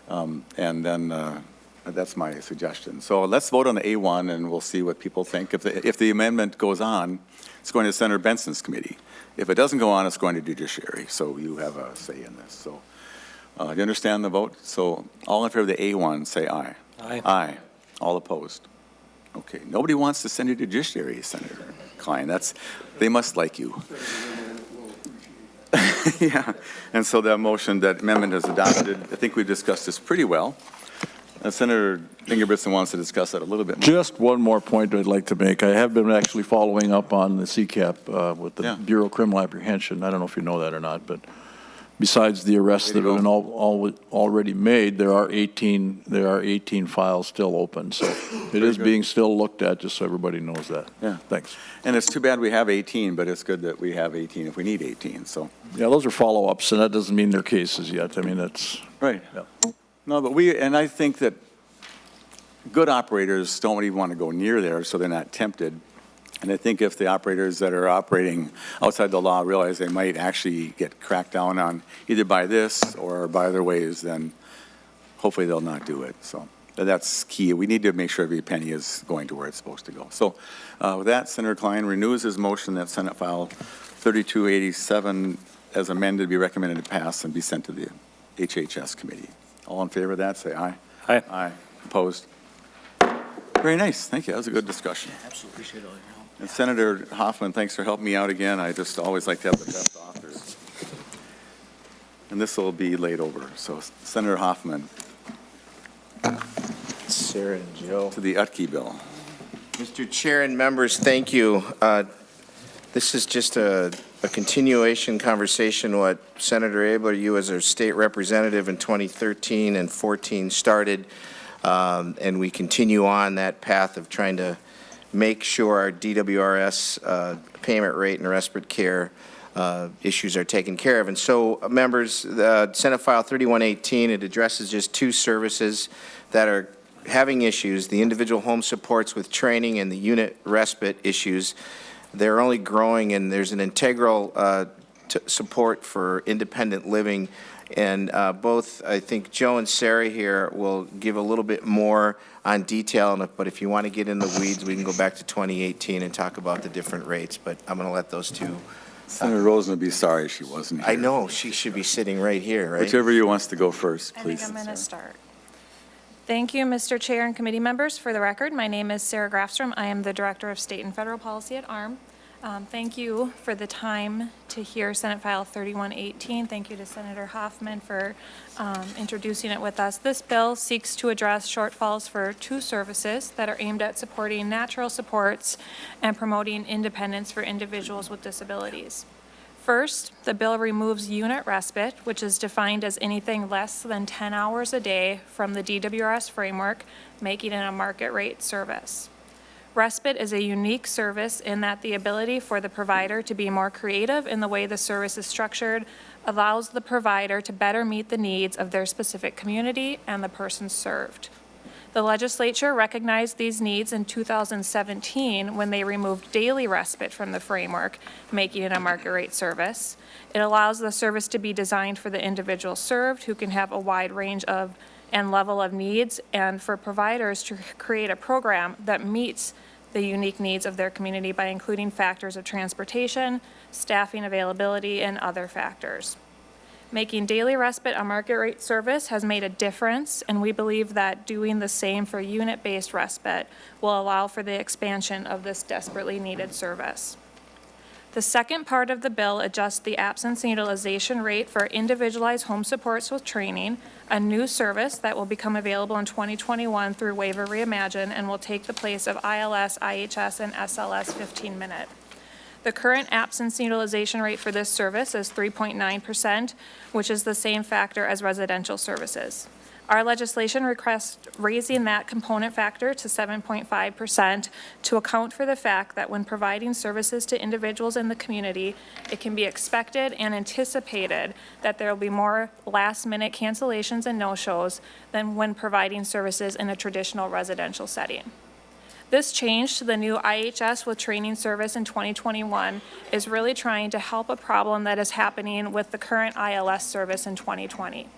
And then That's my suggestion. So let's vote on the A1, and we'll see what people think. If the amendment goes on, it's going to Senator Benson's committee. If it doesn't go on, it's going to judiciary. So you have a say in this. So do you understand the vote? So all in favor of the A1, say aye. Aye. Aye. All opposed? Okay. Nobody wants to send it to judiciary, Senator Klein. They must like you. Yeah. And so that amendment is adopted. I think we've discussed this pretty well. Senator Ingebrigtsen wants to discuss that a little bit more. Just one more point I'd like to make. I have been actually following up on the CCAP with the Bureau of Criminal Apprehension. I don't know if you know that or not, but besides the arrests that have been already made, there are 18 files still open. So it is being still looked at, just so everybody knows that. Yeah. Thanks. And it's too bad we have 18, but it's good that we have 18 if we need 18. So yeah, those are follow-ups, and that doesn't mean they're cases yet. I mean, that's right. Yeah. No, but I think that good operators don't even want to go near there, so they're not tempted. And I think if the operators that are operating outside the law realize they might actually get cracked down on either by this or by other ways, then hopefully they'll not do it. So that's key. We need to make sure every penny is going to where it's supposed to go. So with that, Senator Klein renews his motion that Senate File 3287 as amended be recommended to pass and be sent to the HHS committee. All in favor of that, say aye. Aye. Aye. Opposed? Very nice. Thank you. That was a good discussion. Absolutely appreciate all your help. And Senator Hoffman, thanks for helping me out again. I just always like to have the best authors. And this will be laid over. So Senator Hoffman. Sarah and Joe. To the Utke bill. Mr. Chair and members, thank you. This is just a continuation conversation what Senator Abler, you as our state representative in 2013 and 14 started, and we continue on that path of trying to make sure our DWRS payment rate and respite care issues are taken care of. And so, members, Senate File 3118, it addresses just two services that are having issues, the individual home supports with training and the unit respite issues. They're only growing, and there's an integral support for independent living. And both, I think, Joe and Sarah here will give a little bit more on detail on it, but if you want to get in the weeds, we can go back to 2018 and talk about the different rates, but I'm going to let those two. Senator Rosen would be sorry she wasn't here. I know, she should be sitting right here, right? Whichever you wants to go first, please. I think I'm going to start. Thank you, Mr. Chair and committee members. For the record, my name is Sarah Grafstrom. I am the Director of State and Federal Policy at ARM. Thank you for the time to hear Senate File 3118. Thank you to Senator Hoffman for introducing it with us. This bill seeks to address shortfalls for two services that are aimed at supporting natural supports and promoting independence for individuals with disabilities. First, the bill removes unit respite, which is defined as anything less than 10 hours a day from the DWRS framework, making it a market rate service. Respite is a unique service in that the ability for the provider to be more creative in the way the service is structured allows the provider to better meet the needs of their specific community and the person served. The legislature recognized these needs in 2017 when they removed daily respite from the framework, making it a market rate service. It allows the service to be designed for the individual served, who can have a wide range of and level of needs, and for providers to create a program that meets the unique needs of their community by including factors of transportation, staffing availability, and other factors. Making daily respite a market rate service has made a difference, and we believe that doing the same for unit-based respite will allow for the expansion of this desperately needed service. The second part of the bill adjusts the absence and utilization rate for individualized home supports with training, a new service that will become available in 2021 through Waiver Reimagine and will take the place of ILS, IHS, and SLS 15-minute. The current absence and utilization rate for this service is 3.9%, which is the same factor as residential services. Our legislation requests raising that component factor to 7.5% to account for the fact that when providing services to individuals in the community, it can be expected and anticipated that there will be more last-minute cancellations and no-shows than when providing services in a traditional residential setting. This change to the new IHS with training service in 2021 is really trying to help a problem that is happening with the current ILS service in 2020.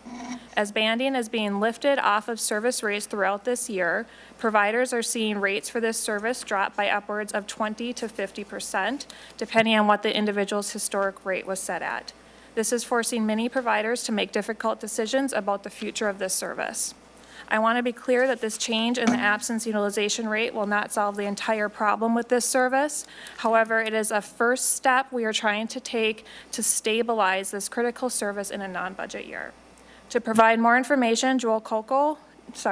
As banding is being lifted off of service rates throughout this year, providers are seeing rates for this service drop by upwards of 20 to 50%, depending on what the individual's historic rate was set at. This is forcing many providers to make difficult decisions about the future of this service. I want to be clear that this change in the absence utilization rate will not solve the entire problem with this service. However, it is a first step we are trying to take to stabilize this critical service in a non-budget year. To provide more information, Joe Cuoco just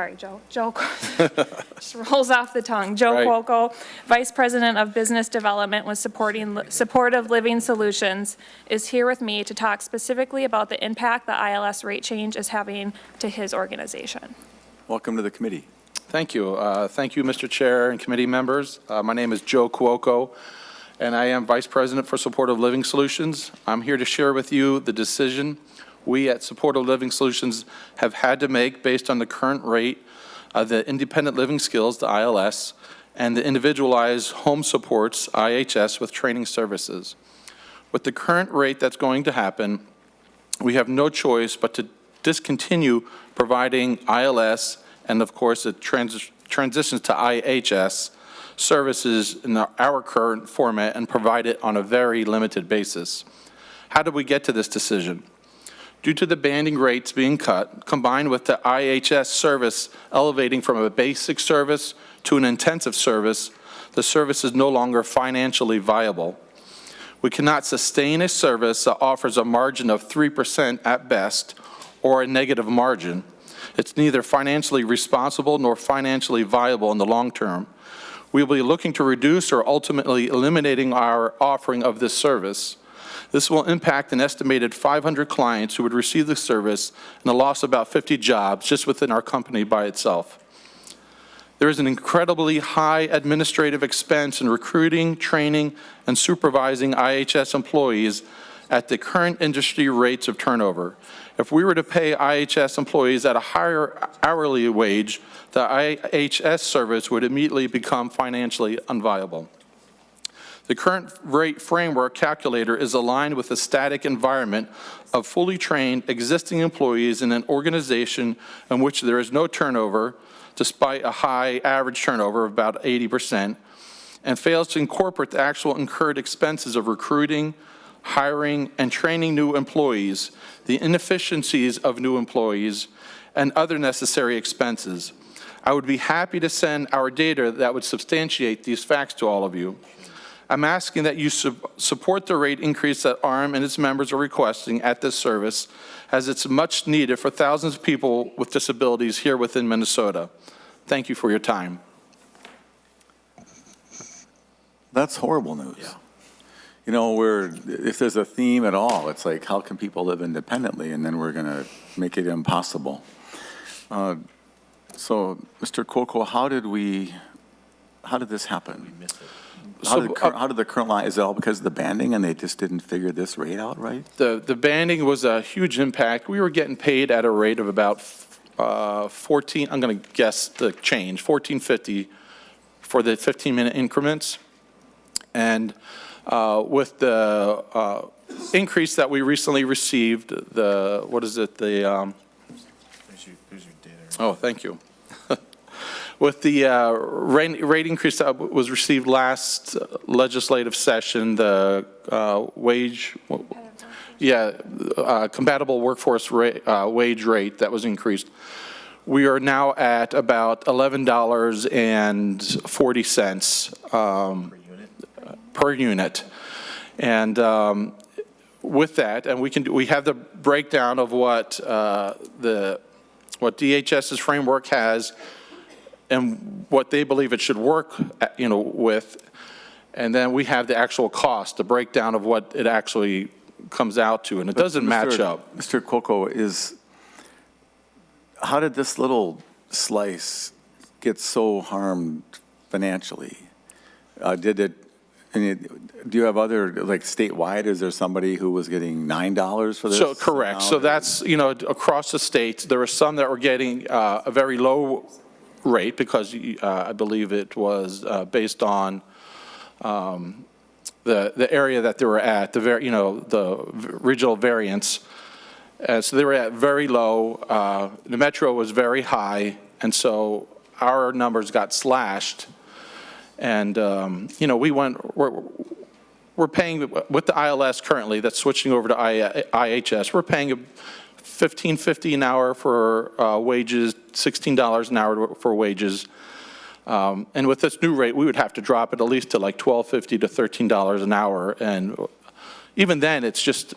rolls off the tongue. Joe Right. Cuoco, Vice President of Business Development with Supportive Living Solutions, is here with me to talk specifically about the impact the ILS rate change is having to his organization. Welcome to the committee. Thank you. Thank you, Mr. Chair and committee members. My name is Joe Cuoco, and I am Vice President for Supportive Living Solutions. I'm here to share with you the decision we at Supportive Living Solutions have had to make based on the current rate of the Independent Living Skills, the ILS, and the Individualized Home Supports, IHS, with training services. With the current rate that's going to happen, we have no choice but to discontinue providing ILS and, of course, it transitions to IHS services in our current format and provide it on a very limited basis. How did we get to this decision? Due to the banding rates being cut, combined with the IHS service elevating from a basic service to an intensive service, the service is no longer financially viable. We cannot sustain a service that offers a margin of 3% at best or a negative margin. It's neither financially responsible nor financially viable in the long term. We will be looking to reduce or ultimately eliminating our offering of this service. This will impact an estimated 500 clients who would receive the service and a loss of about 50 jobs just within our company by itself. There is an incredibly high administrative expense in recruiting, training, and supervising IHS employees at the current industry rates of turnover. If we were to pay IHS employees at a higher hourly wage, the IHS service would immediately become financially unviable. The current rate framework calculator is aligned with a static environment of fully trained existing employees in an organization in which there is no turnover, despite a high average turnover of about 80%, and fails to incorporate the actual incurred expenses of recruiting, hiring, and training new employees, the inefficiencies of new employees, and other necessary expenses. I would be happy to send our data that would substantiate these facts to all of you. I'm asking that you support the rate increase that ARM and its members are requesting at this service, as it's much needed for thousands of people with disabilities here within Minnesota. Thank you for your time. That's horrible news. Yeah. You know, if there's a theme at all, it's like, how can people live independently? And then we're going to make it impossible. So, Mr. Cuoco, how did this happen? We missed it. How did the current line, is it all because of the banding and they just didn't figure this rate out right? The banding was a huge impact. We were getting paid at a rate of about 14, I'm going to guess the change, $14.50 for the 15-minute increments. And with the increase that we recently received, there's your data. Oh, thank you. With the rate increase that was received last legislative session, the compatible workforce wage rate that was increased, we are now at about $11.40 per unit. And with that, and we have the breakdown of what DHS's framework has and what they believe it should work, with, and then we have the actual cost, the breakdown of what it actually comes out to, and it doesn't match up. Mr. Cuoco, how did this little slice get so harmed financially? Do you have other, like statewide, is there somebody who was getting $9 for this? So correct. So that's, across the states, there were some that were getting a very low rate because I believe it was based on the area that they were at, the regional variance. So they were at very low. The Metro was very high, and so our numbers got slashed. And, we're paying, with the ILS currently, that's switching over to IHS, we're paying $15.50 an hour for wages, $16 an hour for wages. And with this new rate, we would have to drop it at least to like $12.50 to $13 an hour. And even then, it's just,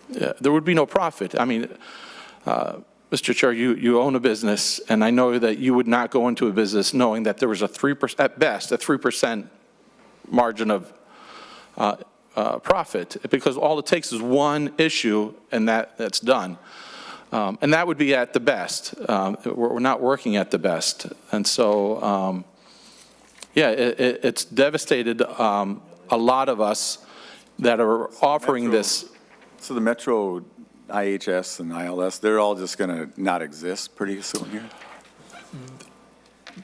there would be no profit. I mean, Mr. Chair, you own a business, and I know that you would not go into a business knowing that there was a 3%, at best, a 3% margin of profit, because all it takes is one issue, and that's done. And that would be at the best. We're not working at the best. And so, it's devastated a lot of us that are offering this. So the Metro, IHS, and ILS, they're all just going to not exist pretty soon here?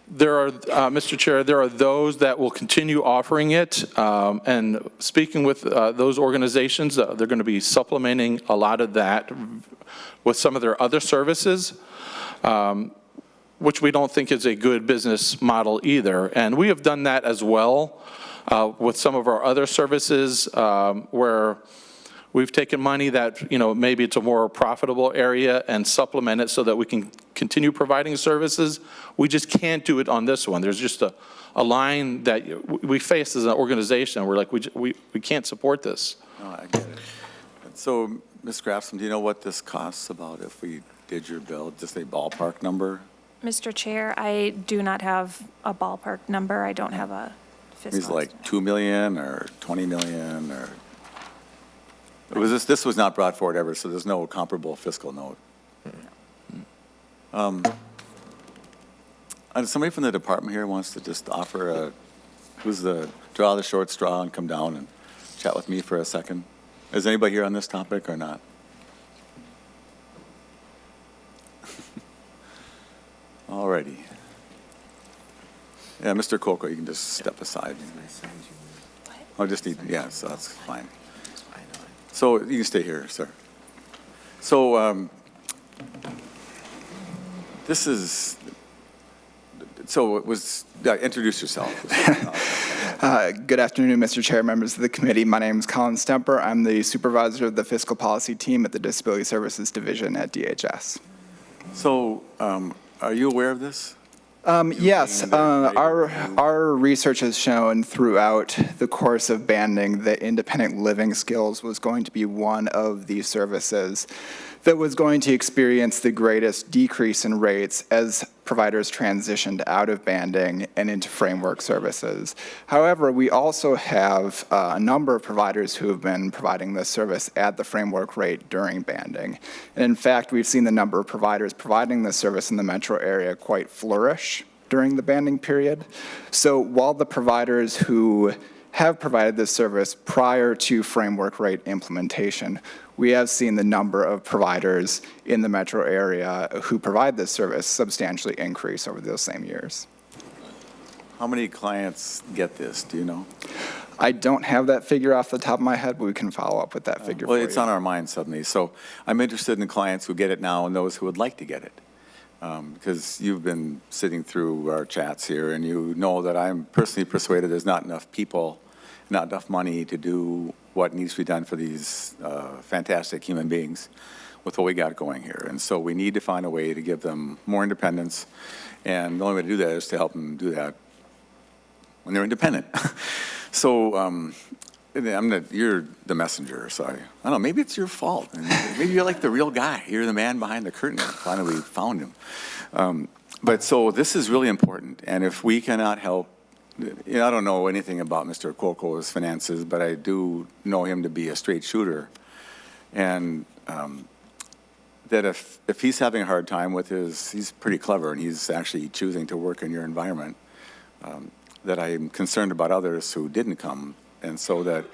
There are, Mr. Chair, there are those that will continue offering it, and speaking with those organizations, they're going to be supplementing a lot of that with some of their other services, which we don't think is a good business model either. And we have done that as well with some of our other services where we've taken money that, maybe it's a more profitable area and supplement it so that we can continue providing services. We just can't do it on this one. There's just a line that we face as an organization. We're like, we can't support this. No, I get it. So, Ms. Grafson, do you know what this costs about if we did your bill? Just a ballpark number? Mr. Chair, I do not have a ballpark number. I don't have a fiscal It's like estimate. 2 million or 20 million or? This was not brought forward ever, so there's no comparable fiscal note. Somebody from the department here wants to just offer draw the short straw and come down and chat with me for a second. Is anybody here on this topic or not? All righty. Yeah, Mr. Coco, you can just step aside. I just need, yeah, so that's fine. So you can stay here, sir. So this is, so it was, introduce yourself. Good afternoon, Mr. Chair, members of the committee. My name is Colin Stemper. I'm the supervisor of the fiscal policy team at the Disability Services Division at DHS. So are you aware of this? Yes, our research has shown throughout the course of banding that independent living skills was going to be one of the services that was going to experience the greatest decrease in rates as providers transitioned out of banding and into framework services. However, we also have a number of providers who have been providing this service at the framework rate during banding. And in fact, we've seen the number of providers providing this service in the metro area quite flourish during the banding period. So while the providers who have provided this service prior to framework rate implementation, we have seen the number of providers in the metro area who provide this service substantially increase over those same years. How many clients get this? Do you know? I don't have that figure off the top of my head, but we can follow up with that figure for you. Well, it's on our mind suddenly. So I'm interested in clients who get it now and those who would like to get it. Because you've been sitting through our chats here and you know that I'm personally persuaded there's not enough people, not enough money to do what needs to be done for these fantastic human beings with what we got going here. And so we need to find a way to give them more independence. And the only way to do that is to help them do that when they're independent. So you're the messenger, so I don't know, maybe it's your fault. Maybe you're like the real guy. You're the man behind the curtain. Finally, we found him. But so this is really important. And if we cannot help, I don't know anything about Mr. Coco's finances, but I do know him to be a straight shooter. And that if he's having a hard time with he's pretty clever and he's actually choosing to work in your environment, that I'm concerned about others who didn't come. And so that,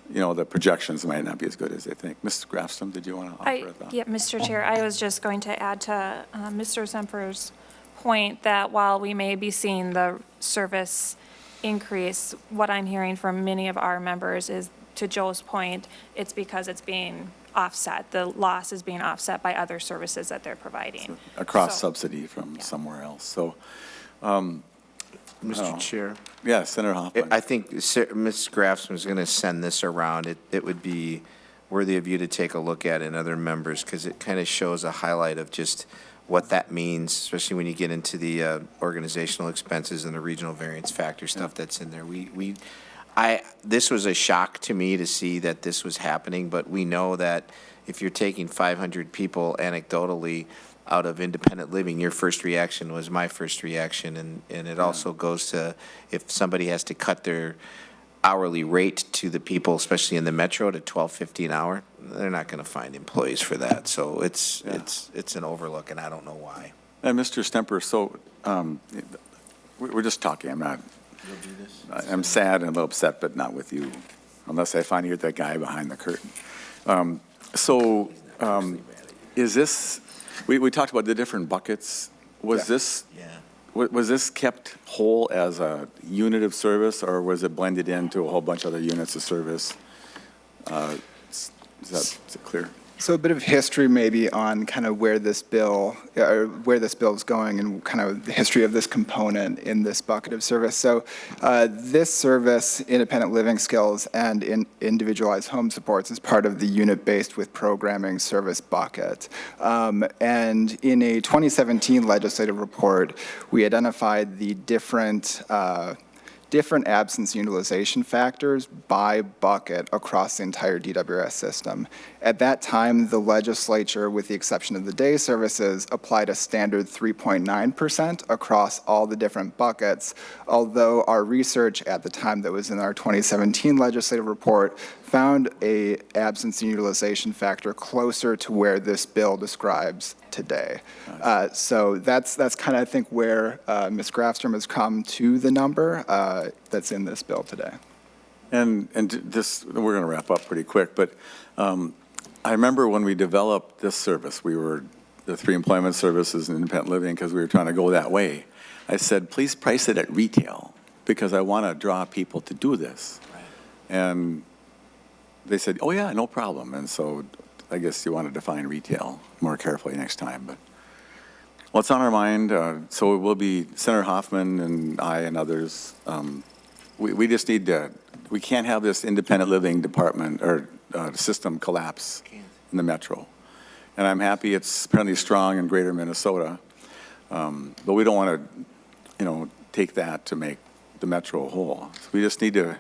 the projections might not be as good as they think. Ms. Grafstrom, did you want to offer a thought? Yeah, Mr. Chair, I was just going to add to Mr. Semper's point that while we may be seeing the service increase, what I'm hearing from many of our members is, to Joe's point, it's because it's being offset. The loss is being offset by other services that they're providing. A cross So- subsidy from somewhere else. So, Mr. Chair? yeah, Senator Hoffman. I think Ms. Grafson was going to send this around. It would be worthy of you to take a look at, and other members, because it kind of shows a highlight of just what that means, especially when you get into the organizational expenses and the regional variance factor stuff that's in there. This was a shock to me to see that this was happening, but we know that if you're taking 500 people anecdotally out of independent living, your first reaction was my first reaction, and it also goes to if somebody has to cut their hourly rate to the people, especially in the metro, to $12.50 an hour, they're not going to find employees for that. So it's an overlook, and I don't know why. And Mr. Stemper, so we're just talking. I'm sad and a little upset, but not with you, unless I find you're that guy behind the curtain. Is this? We talked about the different buckets. Was this kept whole as a unit of service, or was it blended into a whole bunch of other units of service? Is it clear? So a bit of history maybe on kind of where this bill is going and kind of the history of this component in this bucket of service. So this service, independent living skills and individualized home supports, is part of the unit-based with programming service bucket. And in a 2017 legislative report, we identified the different absence utilization factors by bucket across the entire DWS system. At that time, the legislature, with the exception of the day services, applied a standard 3.9% across all the different buckets, although our research at the time that was in our 2017 legislative report found a absence utilization factor closer to where this bill describes today. So that's kind of, I think, where Ms. Grafstrom has come to the number that's in this bill today. And this, we're going to wrap up pretty quick, but I remember when we developed this service, we were the 3 employment services and independent living because we were trying to go that way. I said, please price it at retail because I want to draw people to do this. Right. And they said, oh yeah, no problem. And so I guess you want to define retail more carefully next time. But what's on our mind, so it will be Senator Hoffman and I and others. We just need to, we can't have this independent living department or system collapse in the metro. And I'm happy it's apparently strong in greater Minnesota, but we don't want to, take that to make the metro whole. So we just need to,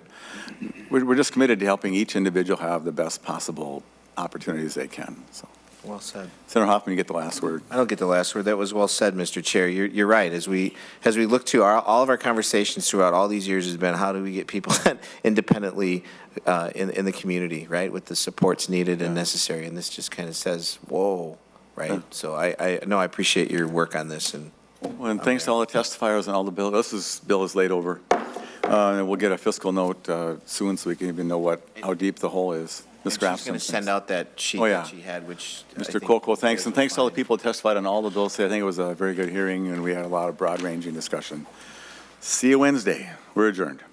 we're just committed to helping each individual have the best possible opportunities they can. So. Well said. Senator Hoffman, you get the last word. I don't get the last word. That was well said, Mr. Chair. You're right. As we look to all of our conversations throughout all these years has been how do we get people independently in the community, right, with the supports needed and necessary. And this just kind of says, whoa, right? Yeah. So I appreciate your work on this. And thanks to all the testifiers and all the bill. This bill is laid over. And we'll get a fiscal note soon so we can even know how deep the hole is. Ms. Grafson. She's going to send out that sheet that she had, which Mr. Coco, thanks. And thanks to all the people who testified on all of those. I think it was a very good hearing, and we had a lot of broad-ranging discussion. See you Wednesday. We're adjourned.